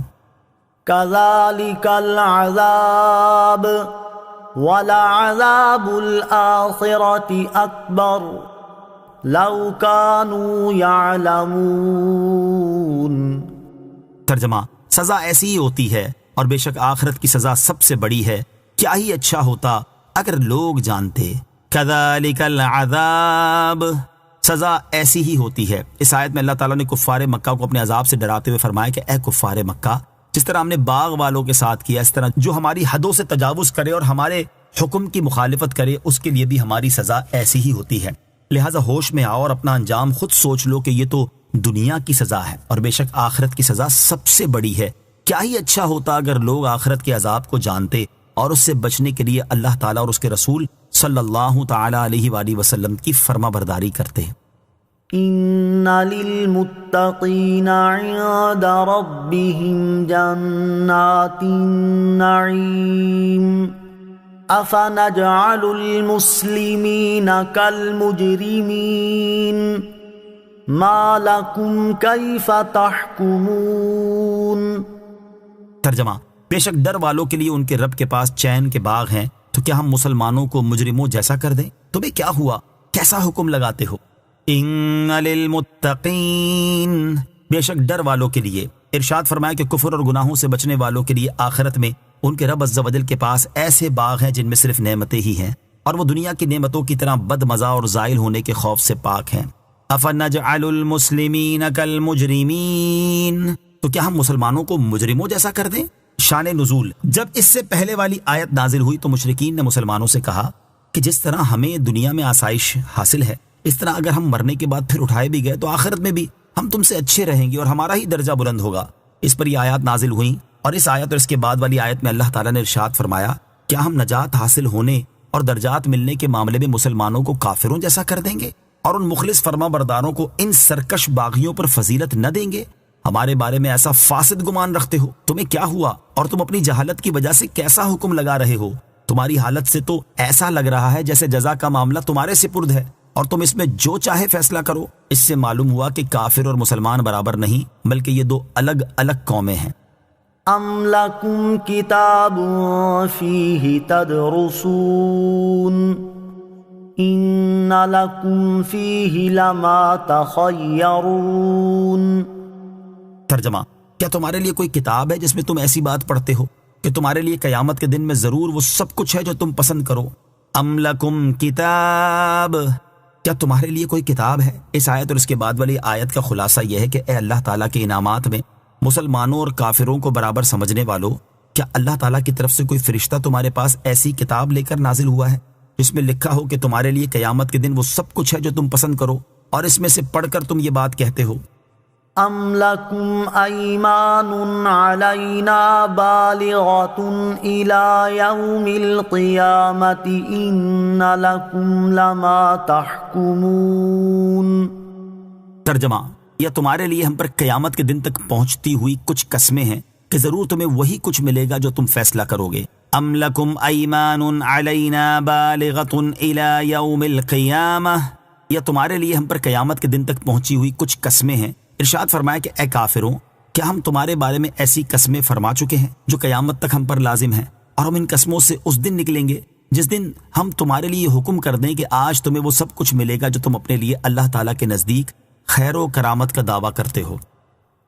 كذلك العذاب ولعذاب الآخرة أكبر لو كانوا يعلمون۔ ترجمہ، سزا ایسی ہی ہوتی ہے اور بے شک آخرت کی سزا سب سے بڑی ہے، کیا ہی اچھا ہوتا اگر لوگ جانتے۔ كذلك العذاب، سزا ایسی ہی ہوتی ہے۔ اس آیت میں اللہ تعالیٰ نے کفار مکہ کو اپنے عذاب سے ڈراتے ہوئے فرمایا کہ اے کفار مکہ، جس طرح ہم نے باغ والوں کے ساتھ کیا، اس طرح جو ہماری حدوں سے تجاوز کرے اور ہمارے حکم کی مخالفت کرے اس کے لیے بھی ہماری سزا ایسی ہی ہوتی ہے۔ لہٰذا ہوش میں آؤ اور اپنا انجام خود سوچ لو کہ یہ تو دنیا کی سزا ہے اور بے شک آخرت کی سزا سب سے بڑی ہے۔ کیا ہی اچھا ہوتا اگر لوگ آخرت کے عذاب کو جانتے اور اس سے بچنے کے لیے اللہ تعالیٰ اور اس کے رسول صلی اللہ تعالیٰ علیہ وآلہ وسلم کی فرما برداری کرتے۔ ان للمتقین عند ربهم جنات النعیم افنجعل المسلمین کالمجرمین ما لکم کیف تحکمون۔ ترجمہ، بے شک ڈر والوں کے لیے ان کے رب کے پاس چین کے باغ ہیں، تو کیا ہم مسلمانوں کو مجرموں جیسا کر دیں؟ تمہیں کیا ہوا، کیسا حکم لگاتے ہو؟ ان للمتقین، بے شک ڈر والوں کے لیے۔ ارشاد فرمایا کہ کفر اور گناہوں سے بچنے والوں کے لیے آخرت میں ان کے رب عز و جل کے پاس ایسے باغ ہیں جن میں صرف نعمتیں ہی ہیں، اور وہ دنیا کی نعمتوں کی طرح بد مزہ اور زائل ہونے کے خوف سے پاک ہیں۔ افنجعل المسلمین کالمجرمین، تو کیا ہم مسلمانوں کو مجرموں جیسا کر دیں؟ شان نزول، جب اس سے پہلے والی آیت نازل ہوئی تو مشرکین نے مسلمانوں سے کہا کہ جس طرح ہمیں دنیا میں آسائش حاصل ہے، اس طرح اگر ہم مرنے کے بعد پھر اٹھائے بھی گئے تو آخرت میں بھی ہم تم سے اچھے رہیں گے اور ہمارا ہی درجہ بلند ہوگا۔ اس پر یہ آیات نازل ہوئیں، اور اس آیت اور اس کے بعد والی آیت میں اللہ تعالیٰ نے ارشاد فرمایا، کیا ہم نجات حاصل ہونے اور درجات ملنے کے معاملے میں مسلمانوں کو کافروں جیسا کر دیں گے اور ان مخلص فرما برداروں کو ان سرکش باغیوں پر فضیلت نہ دیں گے؟ ہمارے بارے میں ایسا فاسد گمان رکھتے ہو؟ تمہیں کیا ہوا اور تم اپنی جہالت کی وجہ سے کیسا حکم لگا رہے ہو؟ تمہاری حالت سے تو ایسا لگ رہا ہے جیسے جزا کا معاملہ تمہارے سپرد ہے اور تم اس میں جو چاہے فیصلہ کرو۔ اس سے معلوم ہوا کہ کافر اور مسلمان برابر نہیں، بلکہ یہ دو الگ الگ قومیں ہیں۔ ام لکم کتاب فیہ تدرسون ان لکم فیہ لما تخیرون۔ ترجمہ، کیا تمہارے لیے کوئی کتاب ہے جس میں تم ایسی بات پڑھتے ہو کہ تمہارے لیے قیامت کے دن میں ضرور وہ سب کچھ ہے جو تم پسند کرو؟ ام لکم کتاب، کیا تمہارے لیے کوئی کتاب ہے؟ اس آیت اور اس کے بعد والی آیت کا خلاصہ یہ ہے کہ اے اللہ تعالیٰ کے انعامات میں مسلمانوں اور کافروں کو برابر سمجھنے والوں، کیا اللہ تعالیٰ کی طرف سے کوئی فرشتہ تمہارے پاس ایسی کتاب لے کر نازل ہوا ہے جس میں لکھا ہو کہ تمہارے لیے قیامت کے دن وہ سب کچھ ہے جو تم پسند کرو، اور اس میں سے پڑھ کر تم یہ بات کہتے ہو؟ ام لکم ایمان علینا بالغۃ الی یوم القیامۃ ان لکم لما تحکمون۔ ترجمہ، یا تمہارے لیے ہم پر قیامت کے دن تک پہنچتی ہوئی کچھ قسمیں ہیں کہ ضرور تمہیں وہی کچھ ملے گا جو تم فیصلہ کرو گے۔ ام لکم ایمان علینا بالغۃ الی یوم القیامہ، یا تمہارے لیے ہم پر قیامت کے دن تک پہنچی ہوئی کچھ قسمیں ہیں۔ ارشاد فرمایا کہ اے کافروں، کیا ہم تمہارے بارے میں ایسی قسمیں فرما چکے ہیں جو قیامت تک ہم پر لازم ہیں، اور ہم ان قسموں سے اس دن نکلیں گے جس دن ہم تمہارے لیے حکم کر دیں کہ آج تمہیں وہ سب کچھ ملے گا جو تم اپنے لیے اللہ تعالیٰ کے نزدیک خیر و کرامت کا دعویٰ کرتے ہو۔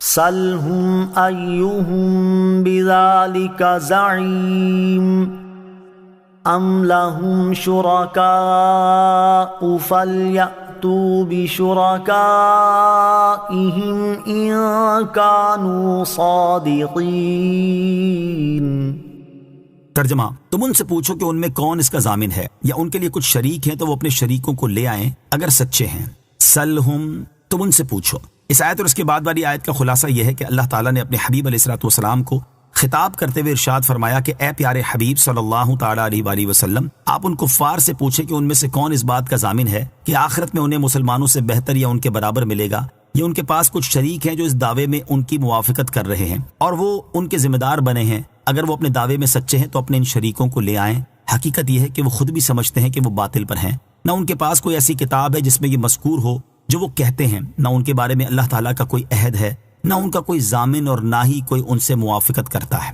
سلہم ایہم بذالک زعیم ام لہم شرکاء فلیأتوا بشرکائہم ان کانوا صادقین۔ ترجمہ، تم ان سے پوچھو کہ ان میں کون اس کا ضامن ہے، یا ان کے لیے کچھ شریک ہیں تو وہ اپنے شریکوں کو لے آئیں اگر سچے ہیں۔ سلہم، تم ان سے پوچھو۔ اس آیت اور اس کے بعد والی آیت کا خلاصہ یہ ہے کہ اللہ تعالیٰ نے اپنے حبیب علیہ الصلوۃ والسلام کو خطاب کرتے ہوئے ارشاد فرمایا کہ اے پیارے حبیب صلی اللہ تعالیٰ علیہ وآلہ وسلم، آپ ان کفار سے پوچھیں کہ ان میں سے کون اس بات کا ضامن ہے کہ آخرت میں انہیں مسلمانوں سے بہتر یا ان کے برابر ملے گا، یا ان کے پاس کچھ شریک ہیں جو اس دعوے میں ان کی موافقت کر رہے ہیں اور وہ ان کے ذمہ دار بنے ہیں۔ اگر وہ اپنے دعوے میں سچے ہیں تو اپنے ان شریکوں کو لے آئیں۔ حقیقت یہ ہے کہ وہ خود بھی سمجھتے ہیں کہ وہ باطل پر ہیں، نہ ان کے پاس کوئی ایسی کتاب ہے جس میں یہ مذکور ہو جو وہ کہتے ہیں، نہ ان کے بارے میں اللہ تعالیٰ کا کوئی عہد ہے، نہ ان کا کوئی ضامن، اور نہ ہی کوئی ان سے موافقت کرتا ہے۔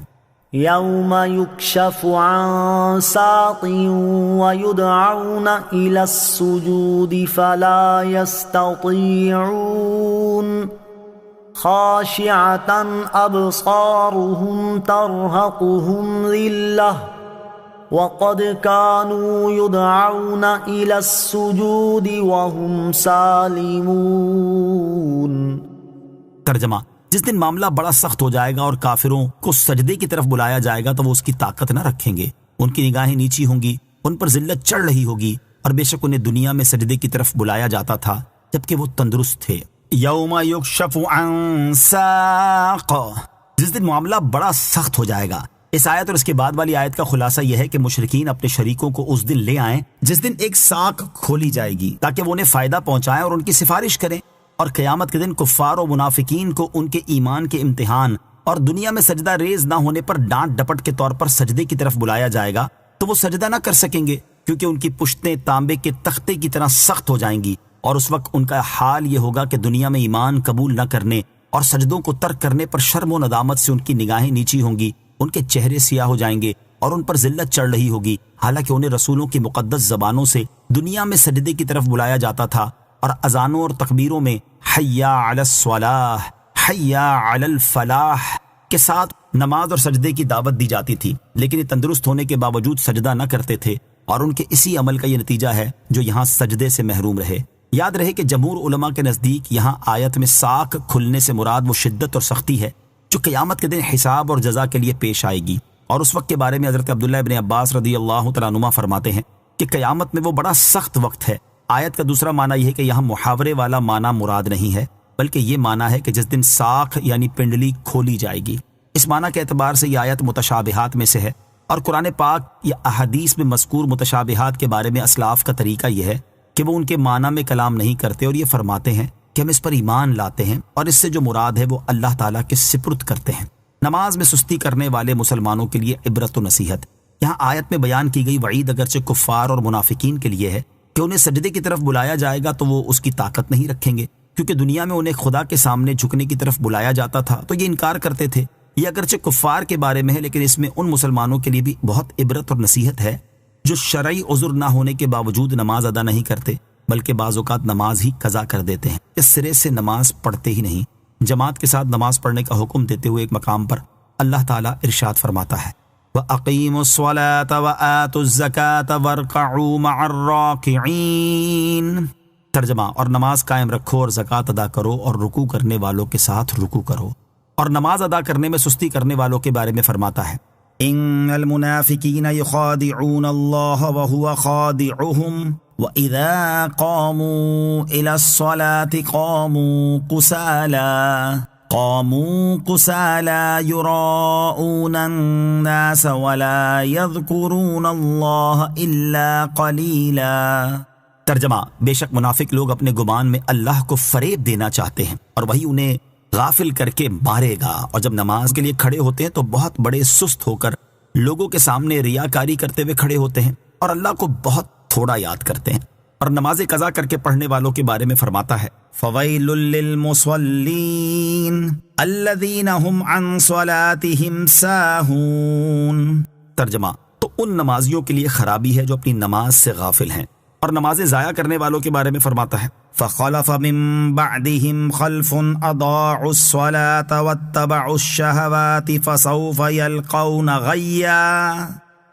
یوم یکشف عن ساق ویدعون الی السجود فلا یستطیعون خاشعۃ ابصارهم ترہقهم ذلہ وقد كانوا يدعون إلى السجود وهم سالمون۔ ترجمہ، جس دن معاملہ بڑا سخت ہو جائے گا اور کافروں کو سجدے کی طرف بلایا جائے گا تو وہ اس کی طاقت نہ رکھیں گے، ان کی نگاہیں نیچی ہوں گی، ان پر ذلت چڑھ رہی ہوگی، اور بے شک انہیں دنیا میں سجدے کی طرف بلایا جاتا تھا جبکہ وہ تندرست تھے۔ یوم یکشف عن ساق، جس دن معاملہ بڑا سخت ہو جائے گا۔ اس آیت اور اس کے بعد والی آیت کا خلاصہ یہ ہے کہ مشرکین اپنے شریکوں کو اس دن لے آئیں جس دن ایک ساق کھولی جائے گی تاکہ وہ انہیں فائدہ پہنچائیں اور ان کی سفارش کریں، اور قیامت کے دن کفار و منافقین کو ان کے ایمان کے امتحان اور دنیا میں سجدہ ریز نہ ہونے پر ڈانٹ ڈپٹ کے طور پر سجدے کی طرف بلایا جائے گا تو وہ سجدہ نہ کر سکیں گے، کیونکہ ان کی پشتیں تانبے کے تختے کی طرح سخت ہو جائیں گی، اور اس وقت ان کا حال یہ ہوگا کہ دنیا میں ایمان قبول نہ کرنے اور سجدوں کو ترک کرنے پر شرم و ندامت سے ان کی نگاہیں نیچی ہوں گی، ان کے چہرے سیاہ ہو جائیں گے اور ان پر ذلت چڑھ رہی ہوگی، حالانکہ انہیں رسولوں کی مقدس زبانوں سے دنیا میں سجدے کی طرف بلایا جاتا تھا، اور اذانوں اور تکبیروں میں حی علی الصلاح، حی علی الفلاح کے ساتھ نماز اور سجدے کی دعوت دی جاتی تھی، لیکن یہ تندرست ہونے کے باوجود سجدہ نہ کرتے تھے، اور ان کے اسی عمل کا یہ نتیجہ ہے جو یہاں سجدے سے محروم رہے۔ یاد رہے کہ جمہور علماء کے نزدیک یہاں آیت میں ساق کھلنے سے مراد وہ شدت اور سختی ہے جو قیامت کے دن حساب اور جزا کے لیے پیش آئے گی، اور اس وقت کے بارے میں حضرت عبداللہ ابن عباس رضی اللہ تعالیٰ عنہما فرماتے ہیں کہ قیامت میں وہ بڑا سخت وقت ہے۔ آیت کا دوسرا معنی یہ ہے کہ یہاں محاورے والا معنی مراد نہیں ہے، بلکہ یہ معنی ہے کہ جس دن ساکھ یعنی پنڈلی کھولی جائے گی۔ اس معنی کے اعتبار سے یہ آیت متشابہات میں سے ہے، اور قرآن پاک یا احادیث میں مذکور متشابہات کے بارے میں اسلاف کا طریقہ یہ ہے کہ وہ ان کے معنی میں کلام نہیں کرتے اور یہ فرماتے ہیں کہ ہم اس پر ایمان لاتے ہیں اور اس سے جو مراد ہے وہ اللہ تعالیٰ کے سپرد کرتے ہیں۔ نماز میں سستی کرنے والے مسلمانوں کے لیے عبرت و نصیحت۔ یہاں آیت میں بیان کی گئی وعید اگرچہ کفار اور منافقین کے لیے ہے کہ انہیں سجدے کی طرف بلایا جائے گا تو وہ اس کی طاقت نہیں رکھیں گے، کیونکہ دنیا میں انہیں خدا کے سامنے جھکنے کی طرف بلایا جاتا تھا تو یہ انکار کرتے تھے۔ یہ اگرچہ کفار کے بارے میں ہے، لیکن اس میں ان مسلمانوں کے لیے بھی بہت عبرت اور نصیحت ہے جو شرعی عذر نہ ہونے کے باوجود نماز ادا نہیں کرتے، بلکہ بعض اوقات نماز ہی قضا کر دیتے ہیں، اس سرے سے نماز پڑھتے ہی نہیں۔ جماعت کے ساتھ نماز پڑھنے کا حکم دیتے ہوئے ایک مقام پر اللہ تعالیٰ ارشاد فرماتا ہے وَأَقِيمُوا الصَّلَاةَ وَآتُوا الزَّكَاةَ وَارْكَعُوا مَعَ الرَّاكِعِينَ۔ ترجمہ، اور نماز قائم رکھو اور زکوٰۃ ادا کرو اور رکوع کرنے والوں کے ساتھ رکوع کرو۔ اور نماز ادا کرنے میں سستی کرنے والوں کے بارے میں فرماتا ہے ان المنافقین یخادعون اللہ وهو خادعهم وَإِذَا قَامُوا إِلَى الصَّلَاةِ قَامُوا كُسَالَى يُرَاءُونَ النَّاسَ وَلَا يَذْكُرُونَ اللَّهَ إِلَّا قَلِيلًا۔ ترجمہ، بے شک منافق لوگ اپنے گمان میں اللہ کو فریب دینا چاہتے ہیں اور وہی انہیں غافل کر کے مارے گا، اور جب نماز کے لیے کھڑے ہوتے ہیں تو بہت بڑے سست ہو کر لوگوں کے سامنے ریاکاری کرتے ہوئے کھڑے ہوتے ہیں اور اللہ کو بہت تھوڑا یاد کرتے ہیں۔ اور نماز قضا کر کے پڑھنے والوں کے بارے میں فرماتا ہے فَوَيْلٌ لِّلْمُصَلِّينَ الَّذِينَ هُمْ عَن صَلَاتِهِمْ سَاهُونَ۔ ترجمہ، تو ان نمازیوں کے لیے خرابی ہے جو اپنی نماز سے غافل ہیں۔ اور نمازیں ضائع کرنے والوں کے بارے میں فرماتا ہے فَخَلَفَ مِن بَعْدِهِمْ خَلْفٌ أَضَاعُوا الصَّلَاةَ وَاتَّبَعُوا الشَّهَوَاتِ فَسَوْفَ يَلْقَوْنَ غَيًّا۔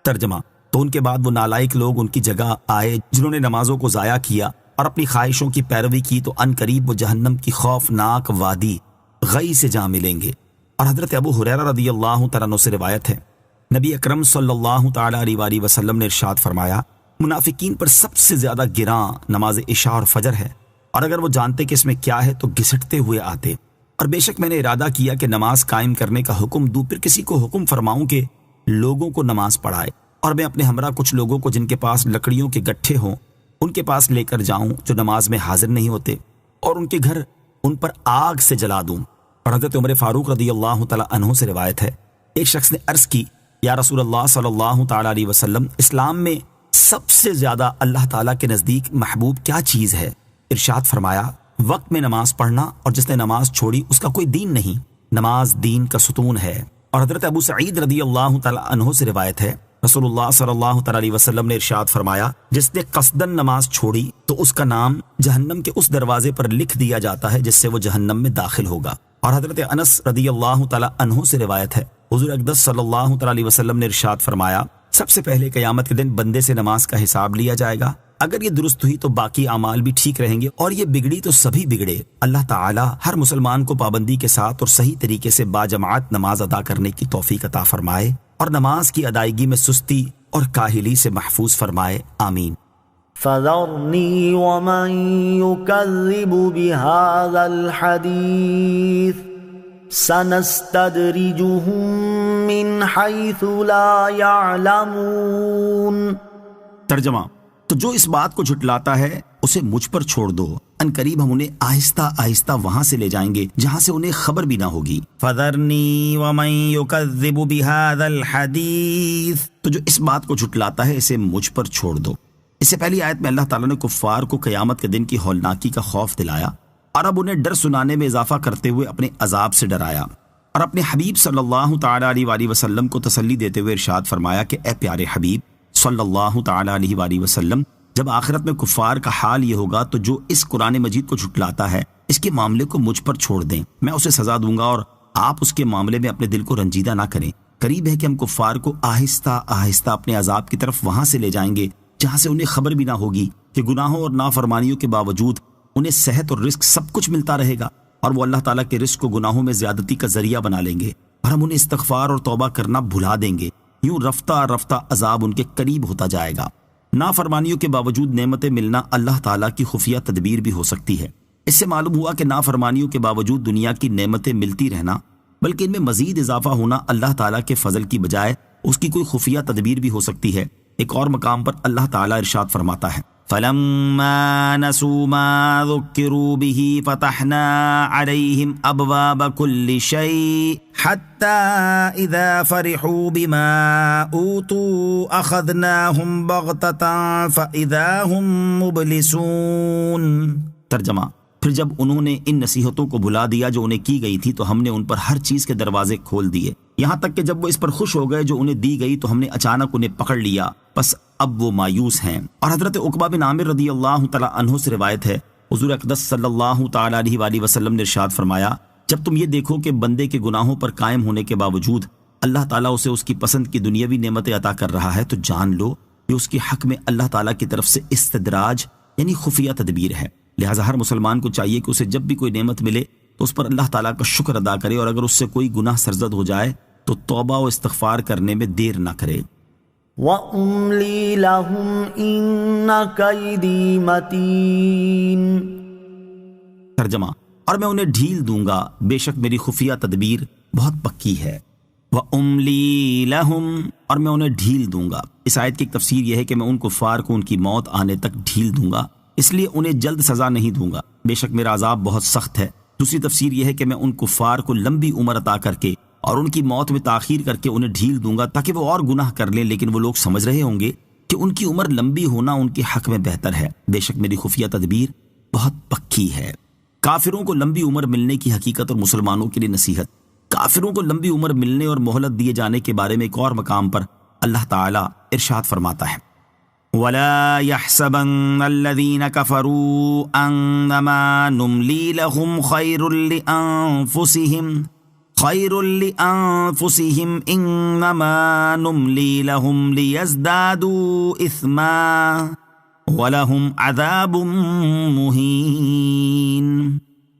ترجمہ، تو ان کے بعد وہ نالائق لوگ ان کی جگہ آئے جنہوں نے نمازوں کو ضائع کیا اور اپنی خواہشوں کی پیروی کی، تو ان قریب وہ جہنم کی خوفناک وادی غی سے جا ملیں گے۔ اور حضرت ابو ہریرہ رضی اللہ تعالیٰ عنہ سے روایت ہے نبی اکرم صلی اللہ تعالیٰ علیہ وسلم نے ارشاد فرمایا منافقین پر سب سے زیادہ گراں نماز عشاء اور فجر ہے، اور اگر وہ جانتے کہ اس میں کیا ہے تو گھسٹتے ہوئے آتے۔ اور بے شک میں نے ارادہ کیا کہ نماز قائم کرنے کا حکم دوں، پھر کسی کو حکم فرماؤں کہ لوگوں کو نماز پڑھائے، اور میں اپنے ہمراہ کچھ لوگوں کو جن کے پاس لکڑیوں کے گٹھے ہوں ان کے پاس لے کر جاؤں جو نماز میں حاضر نہیں ہوتے، اور ان کے گھر ان پر آگ سے جلا دوں۔ اور حضرت عمر فاروق رضی اللہ تعالیٰ عنہ سے روایت ہے ایک شخص نے عرض کی یا رسول اللہ صلی اللہ تعالیٰ علیہ وسلم، اسلام میں سب سے زیادہ اللہ تعالیٰ کے نزدیک محبوب کیا چیز ہے؟ ارشاد فرمایا وقت میں نماز پڑھنا، اور جس نے نماز چھوڑی اس کا کوئی دین نہیں، نماز دین کا ستون ہے۔ اور حضرت ابو سعید رضی اللہ تعالیٰ عنہ سے روایت ہے رسول اللہ صلی اللہ تعالیٰ علیہ وسلم نے ارشاد فرمایا جس نے قصدن نماز چھوڑی تو اس کا نام جہنم کے اس دروازے پر لکھ دیا جاتا ہے جس سے وہ جہنم میں داخل ہوگا۔ اور حضرت انس رضی اللہ تعالیٰ عنہ سے روایت ہے حضور اقدس صلی اللہ تعالیٰ علیہ وسلم نے ارشاد فرمایا سب سے پہلے قیامت کے دن بندے سے نماز کا حساب لیا جائے گا، اگر یہ درست ہوئی تو باقی اعمال بھی ٹھیک رہیں گے، اور یہ بگڑی تو سبھی بگڑے۔ اللہ تعالی ہر مسلمان کو پابندی کے ساتھ اور صحیح طریقے سے باجماعت نماز ادا کرنے کی توفیق عطا فرمائے، اور نماز کی ادائیگی میں سستی اور کاہلی سے محفوظ فرمائے، آمین۔ فَذَرْنِي وَمَن يُكَذِّبُ بِهَذَا الْحَدِيثِ سَنَسْتَدْرِجُهُم مِّنْ حَيْثُ لَا يَعْلَمُونَ۔ ترجمہ، تو جو اس بات کو جھٹلاتا ہے اسے مجھ پر چھوڑ دو، ان قریب ہم انہیں آہستہ آہستہ وہاں سے لے جائیں گے جہاں سے انہیں خبر بھی نہ ہوگی۔ فَذَرْنِي وَمَن يُكَذِّبُ بِهَذَا الْحَدِيثِ، تو جو اس بات کو جھٹلاتا ہے اسے مجھ پر چھوڑ دو۔ اس سے پہلی آیت میں اللہ تعالیٰ نے کفار کو قیامت کے دن کی ہولناکی کا خوف دلایا، اور اب انہیں ڈر سنانے میں اضافہ کرتے ہوئے اپنے عذاب سے ڈرایا، اور اپنے حبیب صلی اللہ تعالیٰ علیہ وسلم کو تسلی دیتے ہوئے ارشاد فرمایا کہ اے پیارے حبیب صلی اللہ تعالیٰ علیہ وسلم، جب آخرت میں کفار کا حال یہ ہوگا تو جو اس قرآن مجید کو جھٹلاتا ہے اس کے معاملے کو مجھ پر چھوڑ دیں، میں اسے سزا دوں گا، اور آپ اس کے معاملے میں اپنے دل کو رنجیدہ نہ کریں۔ قریب ہے کہ ہم کفار کو آہستہ آہستہ اپنے عذاب کی طرف وہاں سے لے جائیں گے جہاں سے انہیں خبر بھی نہ ہوگی کہ گناہوں اور نافرمانیوں کے باوجود انہیں صحت اور رزق سب کچھ ملتا رہے گا، اور وہ اللہ تعالیٰ کے رزق کو گناہوں میں زیادتی کا ذریعہ بنا لیں گے، اور ہم انہیں استغفار اور توبہ کرنا بھلا دیں گے، یوں رفتہ رفتہ عذاب ان کے قریب ہوتا جائے گا۔ نافرمانیوں کے باوجود نعمتیں ملنا اللہ تعالیٰ کی خفیہ تدبیر بھی ہو سکتی ہے۔ اس سے معلوم ہوا کہ نافرمانیوں کے باوجود دنیا کی نعمتیں ملتی رہنا بلکہ ان میں مزید اضافہ ہونا اللہ تعالیٰ کے فضل کی بجائے اس کی کوئی خفیہ تدبیر بھی ہو سکتی ہے۔ ایک اور مقام پر اللہ تعالیٰ ارشاد فرماتا ہے فَلَمَّا نَسُوا مَا ذُكِّرُوا بِهِ فَتَحْنَا عَلَيْهِمْ أَبْوَابَ كُلِّ شَيْءٍ حَتَّى إِذَا فَرِحُوا بِمَا أُوتُوا أَخَذْنَاهُمْ بَغْتَةً فَإِذَا هُمْ مُبْلِسُونَ۔ ترجمہ، پھر جب انہوں نے ان نصیحتوں کو بھلا دیا جو انہیں کی گئی تھی تو ہم نے ان پر ہر چیز کے دروازے کھول دیے، یہاں تک کہ جب وہ اس پر خوش ہو گئے جو انہیں دی گئی تو ہم نے اچانک انہیں پکڑ لیا، بس اب وہ مایوس ہیں۔ اور حضرت عقبہ بن عامر رضی اللہ تعالی عنہ سے روایت ہے، حضور اقدس صلی اللہ تعالی علیہ وآلہ وسلم نے ارشاد فرمایا، جب تم یہ دیکھو کہ بندے کے گناہوں پر قائم ہونے کے باوجود اللہ تعالیٰ اسے اس کی پسند کی دنیاوی نعمتیں عطا کر رہا ہے تو جان لو کہ اس کے حق میں اللہ تعالیٰ کی طرف سے استدراج یعنی خفیہ تدبیر ہے۔ لہٰذا ہر مسلمان کو چاہیے کہ اسے جب بھی کوئی نعمت ملے تو اس پر اللہ تعالیٰ کا شکر ادا کرے، اور اگر اس سے کوئی گناہ سرزد ہو جائے تو توبہ و استغفار کرنے میں دیر نہ کرے۔ وَأُمْلِي لَهُمْ إِنَّ كَيْدِي مَتِينٌ۔ ترجمہ، اور میں انہیں ڈھیل دوں گا، بے شک میری خفیہ تدبیر بہت پکی ہے۔ وَأُمْلِي لَهُمْ، اور میں انہیں ڈھیل دوں گا۔ اس آیت کی ایک تفسیر یہ ہے کہ میں ان کفار کو ان کی موت آنے تک ڈھیل دوں گا، اس لیے انہیں جلد سزا نہیں دوں گا، بے شک میرا عذاب بہت سخت ہے۔ دوسری تفسیر یہ ہے کہ میں ان کفار کو لمبی عمر عطا کر کے اور ان کی موت میں تاخیر کر کے انہیں ڈھیل دوں گا تاکہ وہ اور گناہ کر لیں، لیکن وہ لوگ سمجھ رہے ہوں گے کہ ان کی عمر لمبی ہونا ان کے حق میں بہتر ہے۔ بے شک میری خفیہ تدبیر بہت پکی ہے۔ کافروں کو لمبی عمر ملنے کی حقیقت اور مسلمانوں کے لیے نصیحت۔ کافروں کو لمبی عمر ملنے اور مہلت دیے جانے کے بارے میں ایک اور مقام پر اللہ تعالیٰ ارشاد فرماتا ہے وَلَا يَحْسَبَنَّ الَّذِينَ كَفَرُوا أَنَّمَا نُمْلِي لَهُمْ خَيْرٌ لِأَنفُسِهِمْ إِنَّمَا نُمْلِي لَهُمْ لِيَزْدَادُوا إِثْمًا وَلَهُمْ عَذَابٌ مُهِينٌ۔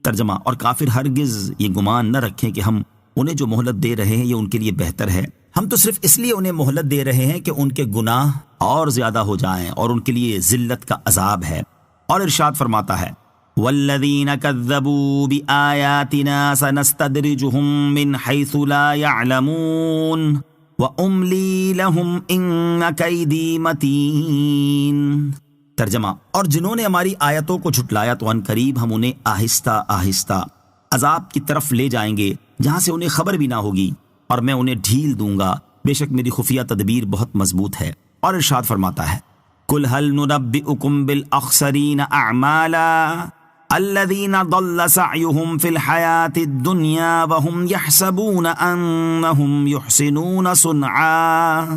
ترجمہ، اور کافر ہرگز یہ گمان نہ رکھیں کہ ہم انہیں جو مہلت دے رہے ہیں یہ ان کے لیے بہتر ہے، ہم تو صرف اس لیے انہیں مہلت دے رہے ہیں کہ ان کے گناہ اور زیادہ ہو جائیں اور ان کے لیے ذلت کا عذاب ہے۔ اور ارشاد فرماتا ہے وَالَّذِينَ كَذَّبُوا بِآيَاتِنَا سَنَسْتَدْرِجُهُم مِّنْ حَيْثُ لَا يَعْلَمُونَ وَأُمْلِي لَهُمْ إِنَّ كَيْدِي مَتِينٌ۔ ترجمہ، اور جنہوں نے ہماری آیتوں کو جھٹلایا تو ان قریب ہم انہیں آہستہ آہستہ عذاب کی طرف لے جائیں گے جہاں سے انہیں خبر بھی نہ ہوگی، اور میں انہیں ڈھیل دوں گا، بے شک میری خفیہ تدبیر بہت مضبوط ہے۔ اور ارشاد فرماتا ہے قُلْ هَلْ نُنَبِّئُكُمْ بِالْأَخْسَرِينَ أَعْمَالًا الَّذِينَ ضَلَّ سَعْيُهُمْ فِي الْحَيَاةِ الدُّنْيَا وَهُمْ يَحْسَبُونَ أَنَّهُمْ يُحْسِنُونَ صُنْعًا۔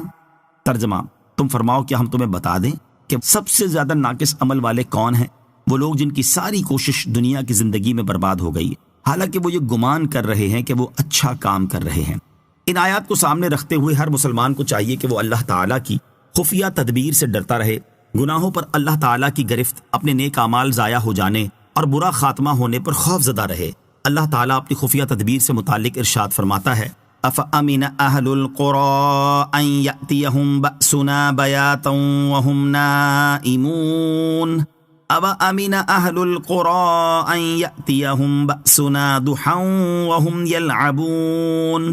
ترجمہ، تم فرماؤ کیا ہم تمہیں بتا دیں کہ سب سے زیادہ ناقص عمل والے کون ہیں؟ وہ لوگ جن کی ساری کوشش دنیا کی زندگی میں برباد ہو گئی، حالانکہ وہ یہ گمان کر رہے ہیں کہ وہ اچھا کام کر رہے ہیں۔ ان آیات کو سامنے رکھتے ہوئے ہر مسلمان کو چاہیے کہ وہ اللہ تعالیٰ کی خفیہ تدبیر سے ڈرتا رہے، گناہوں پر اللہ تعالیٰ کی گرفت، اپنے نیک اعمال ضائع ہو جانے اور برا خاتمہ ہونے پر خوف زدہ رہے۔ اللہ تعالیٰ اپنی خفیہ تدبیر سے متعلق ارشاد فرماتا ہے أَفَأَمِنَ أَهْلُ الْقُرَىٰ أَن يَأْتِيَهُمْ بَأْسُنَا بَيَاتًا وَهُمْ نَائِمُونَ أَوَأَمِنَ أَهْلُ الْقُرَىٰ أَن يَأْتِيَهُمْ بَأْسُنَا ضُحًى وَهُمْ يَلْعَبُونَ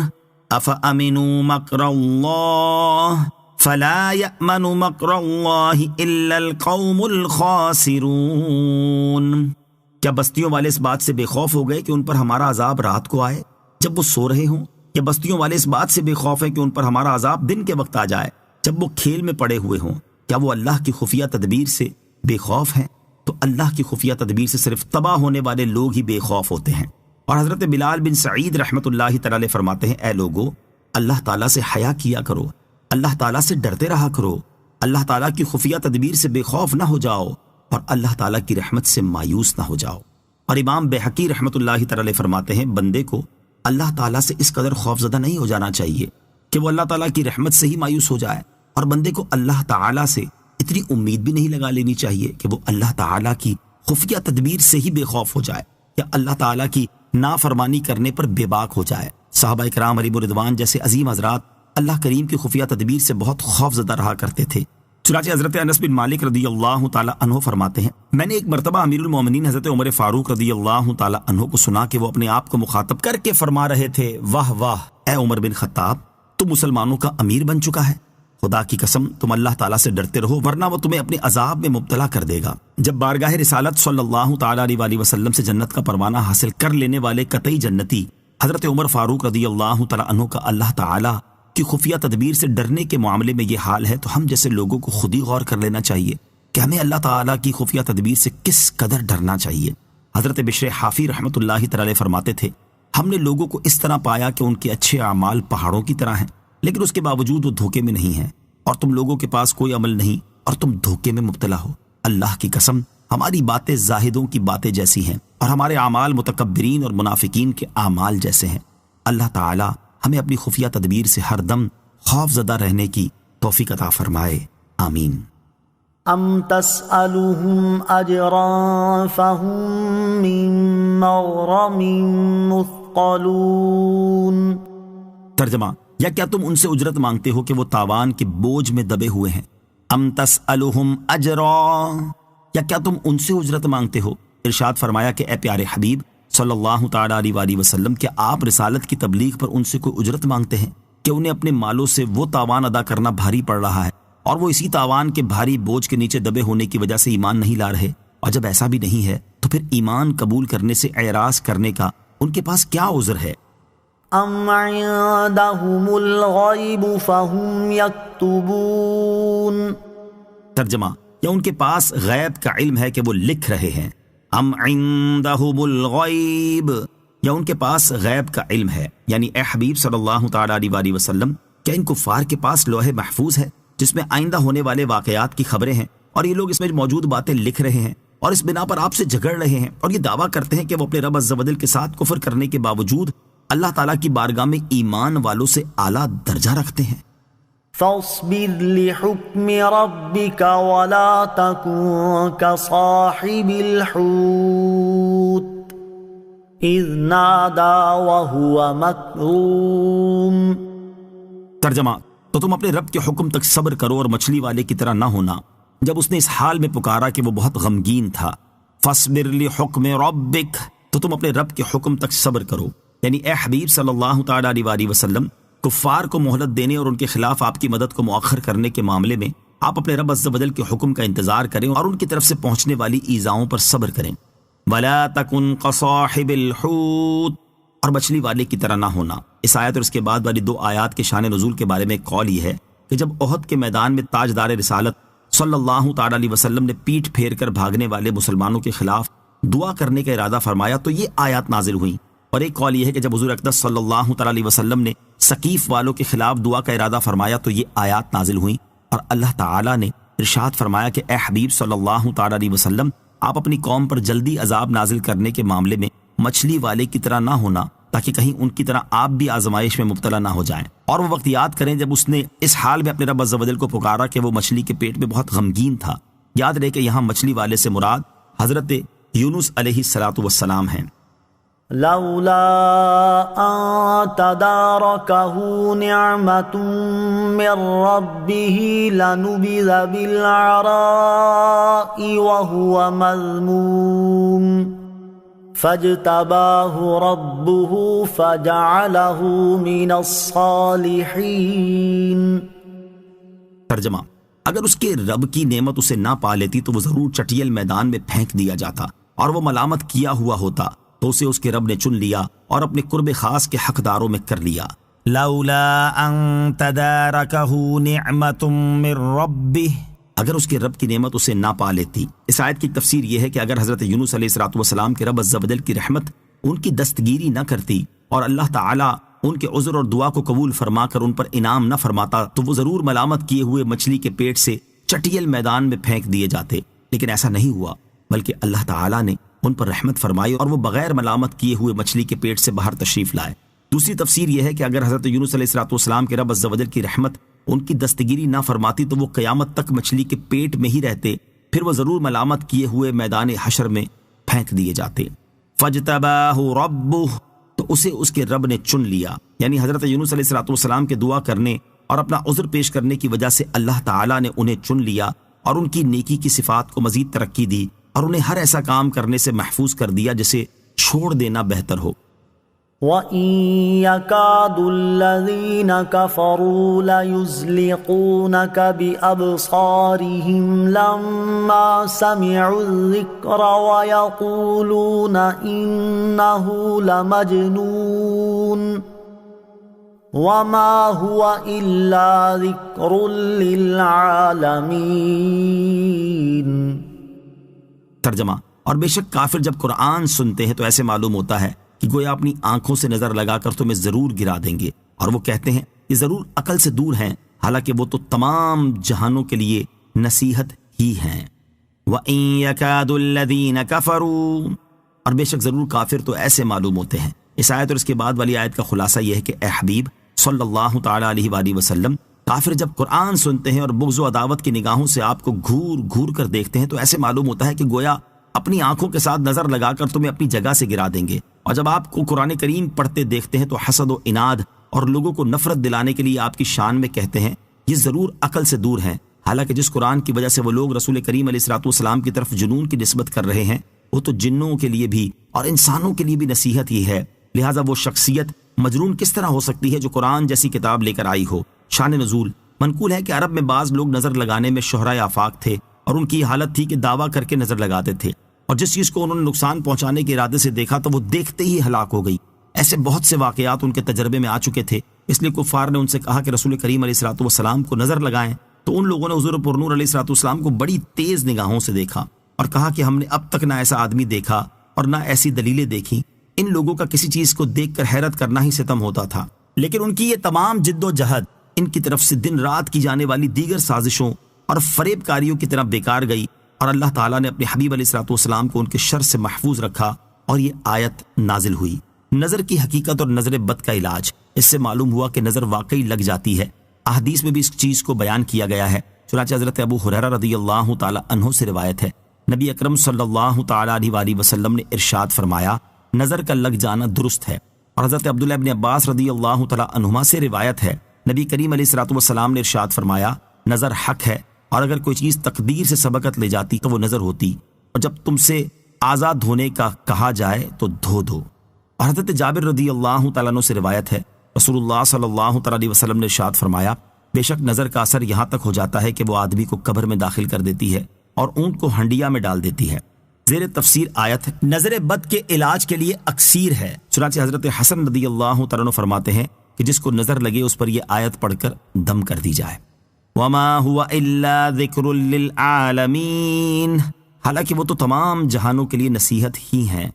أَفَأَمِنُوا مَكْرَ اللَّهِ فَلَا يَأْمَنُ مَكْرَ اللَّهِ إِلَّا الْقَوْمُ الْخَاسِرُونَ۔ کیا بستیوں والے اس بات سے بے خوف ہو گئے کہ ان پر ہمارا عذاب رات کو آئے جب وہ سو رہے ہوں؟ کیا بستیوں والے اس بات سے بے خوف ہیں کہ ان پر ہمارا عذاب دن کے وقت آ جائے جب وہ کھیل میں پڑے ہوئے ہوں؟ کیا وہ اللہ کی خفیہ تدبیر سے بے خوف ہیں؟ تو اللہ کی خفیہ تدبیر سے صرف تباہ ہونے والے لوگ ہی بے خوف ہوتے ہیں۔ اور حضرت بلال بن سعید رحمۃ اللہ تعالی فرماتے ہیں اے لوگو، اللہ تعالیٰ سے حیا کیا کرو، اللہ تعالیٰ سے ڈرتے رہا کرو، اللہ تعالیٰ کی خفیہ تدبیر سے بے خوف نہ ہو جاؤ اور اللہ تعالیٰ کی رحمت سے مایوس نہ ہو جاؤ۔ اور امام بیہقی رحمۃ اللہ تعالی فرماتے ہیں بندے کو اللہ تعالیٰ سے اس قدر خوف زدہ نہیں ہو جانا چاہیے کہ وہ اللہ تعالیٰ کی رحمت سے ہی مایوس ہو جائے، اور بندے کو اللہ تعالیٰ سے اتنی امید بھی نہیں لگا لینی چاہیے کہ وہ اللہ تعالیٰ کی خفیہ تدبیر سے ہی بے خوف ہو جائے یا اللہ تعالیٰ کی نافرمانی کرنے پر بے باک ہو جائے۔ صحابہ کرام علیہ رضوان جیسے عظیم حضرات اللہ کریم کی خفیہ تدبیر سے بہت خوف زدہ رہا کرتے تھے۔ چنانچہ حضرت انس بن مالک رضی اللہ تعالیٰ عنہ فرماتے ہیں میں نے ایک مرتبہ امیر المومنین حضرت عمر فاروق رضی اللہ تعالیٰ عنہ کو سنا کہ وہ اپنے آپ کو مخاطب کر کے فرما رہے تھے واہ واہ اے عمر بن خطاب تو مسلمانوں کا امیر بن چکا ہے، خدا کی قسم تم اللہ تعالیٰ سے ڈرتے رہو ورنہ وہ تمہیں اپنے عذاب میں مبتلا کر دے گا۔ جب بارگاہ رسالت صلی اللہ تعالیٰ علیہ وسلم سے جنت کا پروانہ حاصل کر لینے والے قطعی جنتی حضرت عمر فاروق رضی اللہ تعالیٰ عنہ کا اللہ تعالیٰ کی خفیہ تدبیر سے ڈرنے کے معاملے میں یہ حال ہے تو ہم جیسے لوگوں کو خود ہی غور کر لینا چاہیے کہ ہمیں اللہ تعالیٰ کی خفیہ تدبیر سے کس قدر ڈرنا چاہیے۔ حضرت بشر حافی رحمۃ اللہ تعالی فرماتے تھے ہم نے لوگوں کو اس طرح پایا کہ ان کے اچھے اعمال پہاڑوں کی طرح ہیں لیکن اس کے باوجود وہ دھوکے میں نہیں ہیں، اور تم لوگوں کے پاس کوئی عمل نہیں اور تم دھوکے میں مبتلا ہو۔ اللہ کی قسم ہماری باتیں زاہدوں کی باتیں جیسی ہیں اور ہمارے اعمال متکبرین اور منافقین کے اعمال جیسے ہیں۔ اللہ تعالی ہمیں اپنی خفیہ تدبیر سے ہر دم خوف زدہ رہنے کی توفیق عطا فرمائے، آمین۔ ام تسألهم اجرا فهم من مغرم مثقلون۔ ترجمہ، یا کیا تم ان سے اجرت مانگتے ہو کہ وہ تاوان کے بوجھ میں دبے ہوئے ہیں؟ ام تسألهم اجرا، یا کیا تم ان سے اجرت مانگتے ہو؟ ارشاد فرمایا کہ اے پیارے حبیب صلی اللہ تعالیٰ علیہ وسلم، کیا آپ رسالت کی تبلیغ پر ان سے کوئی اجرت مانگتے ہیں کہ انہیں اپنے مالوں سے وہ تاوان ادا کرنا بھاری پڑ رہا ہے اور وہ اسی تاوان کے بھاری بوجھ کے نیچے دبے ہونے کی وجہ سے ایمان نہیں لا رہے؟ اور جب ایسا بھی نہیں ہے تو پھر ایمان قبول کرنے سے اعراض کرنے کا ان کے پاس کیا عذر ہے؟ ام عندهم الغیب فهم یکتبون۔ ترجمہ، یا ان کے پاس غیب کا علم ہے کہ وہ لکھ رہے ہیں؟ ام عندهم الغیب، یا ان کے پاس غیب کا علم ہے، یعنی اے حبیب صلی اللہ تعالیٰ علیہ وسلم، کیا ان کفار کے پاس لوح محفوظ ہے جس میں آئندہ ہونے والے واقعات کی خبریں ہیں اور یہ لوگ اس میں موجود باتیں لکھ رہے ہیں اور اس بنا پر آپ سے جھگڑ رہے ہیں اور یہ دعویٰ کرتے ہیں کہ وہ اپنے رب عز و جل کے ساتھ کفر کرنے کے باوجود اللہ تعالیٰ کی بارگاہ میں ایمان والوں سے اعلیٰ درجہ رکھتے ہیں؟ فاصبر لحکم ربک ولا تکن کصاحب الحوت اذ نادا وهو مکظوم۔ ترجمہ، تو تم اپنے رب کے حکم تک صبر کرو اور مچھلی والے کی طرح نہ ہونا جب اس نے اس حال میں پکارا کہ وہ بہت غمگین تھا۔ فاصبر لحکم ربک، تو تم اپنے رب کے حکم تک صبر کرو، یعنی اے حبیب صلی اللہ تعالیٰ علیہ وسلم، کفار کو مہلت دینے اور ان کے خلاف آپ کی مدد کو مؤخر کرنے کے معاملے میں آپ اپنے رب عز و جل کے حکم کا انتظار کریں اور ان کی طرف سے پہنچنے والی ایذاؤں پر صبر کریں۔ وَلَا تَكُنْ كَصَاحِبِ الْحُوتِ، اور مچھلی والے کی طرح نہ ہونا۔ اس آیت اور اس کے بعد والی 2 آیات کے شان نزول کے بارے میں ایک قول یہ ہے کہ جب احد کے میدان میں تاجدار رسالت صلی اللہ تعالیٰ علیہ وسلم نے پیٹھ پھیر کر بھاگنے والے مسلمانوں کے خلاف دعا کرنے کا ارادہ فرمایا تو یہ آیات نازل ہوئیں، اور ایک قول یہ ہے کہ جب حضور اقدس صلی اللہ تعالیٰ علیہ وسلم نے ثقیف والوں کے خلاف دعا کا ارادہ فرمایا تو یہ آیات نازل ہوئیں، اور اللہ تعالیٰ نے ارشاد فرمایا کہ اے حبیب صلی اللہ تعالیٰ علیہ وسلم، آپ اپنی قوم پر جلدی عذاب نازل کرنے کے معاملے میں مچھلی والے کی طرح نہ ہونا تاکہ کہیں ان کی طرح آپ بھی آزمائش میں مبتلا نہ ہو جائیں۔ اور وہ وقت یاد کریں جب اس نے اس حال میں اپنے رب عز و جل کو پکارا کہ وہ مچھلی کے پیٹ میں بہت غمگین تھا۔ یاد رہے کہ یہاں مچھلی والے سے مراد حضرت یونس علیہ السلام ہیں۔ لولا ان تدارکہ نعمت من ربہ لنبذ بالعراء وهو مذموم فاجتباہ ربہ فجعلہ من الصالحین۔ ترجمہ، اگر اس کے رب کی نعمت اسے نہ پا لیتی تو وہ ضرور چٹیل میدان میں پھینک دیا جاتا اور وہ ملامت کیا ہوا ہوتا، تو اسے اس کے رب نے چن لیا اور اپنے قرب خاص کے حقداروں میں کر لیا۔ لولا ان تدارکہ نعمت من ربہ، اگر اس کے رب کی نعمت اسے نہ پا لیتی۔ اس آیت کی تفسیر یہ ہے کہ اگر حضرت یونس علیہ السلام کے رب عز و جل کی رحمت ان کی دستگیری نہ کرتی اور اللہ تعالیٰ ان کے عذر اور دعا کو قبول فرما کر ان پر انعام نہ فرماتا تو وہ ضرور ملامت کیے ہوئے مچھلی کے پیٹ سے چٹیل میدان میں پھینک دیے جاتے، لیکن ایسا نہیں ہوا، بلکہ اللہ تعالیٰ نے ان پر رحمت فرمائی اور وہ بغیر ملامت کیے ہوئے مچھلی کے پیٹ سے باہر تشریف لائے۔ دوسری تفسیر یہ ہے کہ اگر حضرت یونس علیہ السلام کے رب عز و جل کی رحمت ان کی دستگیری نہ فرماتی تو وہ قیامت تک مچھلی کے پیٹ میں ہی رہتے، پھر وہ ضرور ملامت کیے ہوئے میدان حشر میں پھینک دیے جاتے۔ فاجتباہ ربہ، تو اسے اس کے رب نے چن لیا، یعنی حضرت یونس علیہ السلام کے دعا کرنے اور اپنا عذر پیش کرنے کی وجہ سے اللہ تعالیٰ نے انہیں چن لیا اور ان کی نیکی کی صفات کو مزید ترقی دی اور انہیں ہر ایسا کام کرنے سے محفوظ کر دیا جسے چھوڑ دینا بہتر ہو۔ وَإِن يَكَادُ الَّذِينَ كَفَرُوا لَيُزْلِقُونَكَ بِأَبْصَارِهِمْ لَمَّا سَمِعُوا الذِّكْرَ وَيَقُولُونَ إِنَّهُ لَمَجْنُونٌ وَمَا هُوَ إِلَّا ذِكْرٌ لِّلْعَالَمِينَ۔ ترجمہ: اور بے شک کافر جب قرآن سنتے ہیں تو ایسے معلوم ہوتا ہے کہ گویا اپنی آنکھوں سے نظر لگا کر تمہیں ضرور گرا دیں گے، اور وہ کہتے ہیں یہ ضرور عقل سے دور ہیں، حالانکہ وہ تو تمام جہانوں کے لیے نصیحت ہی ہیں۔ وَإِن يَكَادُ الَّذِينَ كَفَرُوا، اور بے شک ضرور کافر تو ایسے معلوم ہوتے ہیں۔ اس آیت اور اس کے بعد والی آیت کا خلاصہ یہ ہے کہ اے حبیب صلی اللہ تعالیٰ علیہ وآلہ وسلم، کافر جب قرآن سنتے ہیں اور بغض و عداوت کی نگاہوں سے آپ کو گھور گھور کر دیکھتے ہیں تو ایسے معلوم ہوتا ہے کہ گویا اپنی آنکھوں کے ساتھ نظر لگا کر تمہیں اپنی جگہ سے گرا دیں گے، اور جب آپ کو قرآن کریم پڑھتے دیکھتے ہیں تو حسد و اناد اور لوگوں کو نفرت دلانے کے لیے آپ کی شان میں کہتے ہیں یہ ضرور عقل سے دور ہیں، حالانکہ جس قرآن کی وجہ سے وہ لوگ رسول کریم علیہ الصلوۃ والسلام کی طرف جنون کی نسبت کر رہے ہیں وہ تو جنوں کے لیے بھی اور انسانوں کے لیے بھی نصیحت ہی ہے، لہٰذا وہ شخصیت مجنون کس طرح ہو سکتی ہے جو قرآن جیسی کتاب لے کر آئی ہو۔ شان نزول: منقول ہے کہ عرب میں بعض لوگ نظر لگانے میں شہرائے آفاق تھے اور ان کی حالت تھی کہ دعویٰ کر کے نظر لگاتے تھے، اور جس چیز کو انہوں نے نقصان پہنچانے کے ارادے سے دیکھا تو وہ دیکھتے ہی ہلاک ہو گئی۔ ایسے بہت سے واقعات ان کے تجربے میں آ چکے تھے، اس لیے کفار نے ان سے کہا کہ رسول کریم علیہ الصلوۃ والسلام کو نظر لگائیں، تو ان لوگوں نے حضور پرنور علیہ الصلوۃ والسلام کو بڑی تیز نگاہوں سے دیکھا اور کہا کہ ہم نے اب تک نہ ایسا آدمی دیکھا اور نہ ایسی دلیلیں دیکھیں۔ ان لوگوں کا کسی چیز کو دیکھ کر حیرت کرنا ہی ستم ہوتا تھا، لیکن ان کی یہ تمام جد و جہد ان کی طرف سے دن رات کی جانے والی دیگر سازشوں اور فریب کاریوں کی طرف بیکار گئی، اور اللہ تعالیٰ نے اپنے حبیب علیہ الصلوۃ والسلام کو ان کے شر سے محفوظ رکھا اور یہ آیت نازل ہوئی۔ نظر کی حقیقت اور نظر بد کا علاج: اس سے معلوم ہوا کہ نظر واقعی لگ جاتی ہے۔ احادیث میں بھی اس چیز کو بیان کیا گیا ہے، چنانچہ حضرت ابو ہریرہ رضی اللہ تعالی عنہ سے روایت ہے، نبی اکرم صلی اللہ تعالی علیہ وآلہ وسلم نے ارشاد فرمایا نظر کا لگ جانا درست ہے، اور حضرت عبداللہ ابن عباس رضی اللہ تعالی عنہما سے روایت ہے، نبی کریم علیہ الصلوۃ والسلام نے ارشاد فرمایا نظر حق ہے، اور اگر کوئی چیز تقدیر سے سبقت لے جاتی تو وہ نظر ہوتی، اور جب تم سے آزاد ہونے کا کہا جائے تو دھو دو۔ اور حضرت جابر رضی اللہ تعالیٰ عنہ سے روایت ہے، رسول اللہ صلی اللہ تعالی علیہ وسلم نے ارشاد فرمایا بے شک نظر کا اثر یہاں تک ہو جاتا ہے کہ وہ آدمی کو قبر میں داخل کر دیتی ہے اور اونٹ کو ہنڈیا میں ڈال دیتی ہے۔ زیر تفسیر آیت نظر بد کے علاج کے لیے اکسیر ہے، چنانچہ حضرت حسن رضی اللہ تعالیٰ عنہ فرماتے ہیں کہ جس کو نظر لگے اس پر یہ آیت پڑھ کر دم کر دی جائے۔ وما هو الا ذکر للعالمین، حالانکہ وہ تو تمام جہانوں کے لیے نصیحت ہی ہیں۔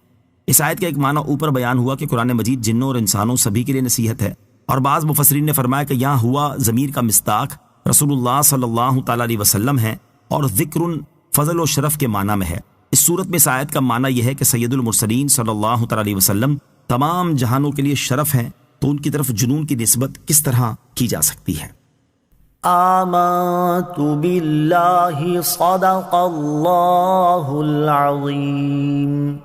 اس آیت کا ایک معنی اوپر بیان ہوا کہ قرآن مجید جنوں اور انسانوں سبھی کے لیے نصیحت ہے، اور بعض مفسرین نے فرمایا کہ یہاں ہوا ضمیر کا مصداق رسول اللہ صلی اللہ تعالی علیہ وسلم ہے، اور ذکر فضل و شرف کے معنی میں ہے۔ اس صورت میں اس آیت کا معنی یہ ہے کہ سید المرسلین صلی اللہ تعالی علیہ وسلم تمام جہانوں کے لیے شرف ہیں، تو ان کی طرف جنون کی نسبت کس طرح کی جا سکتی ہے؟ آمنت باللہ صدق اللہ العظیم۔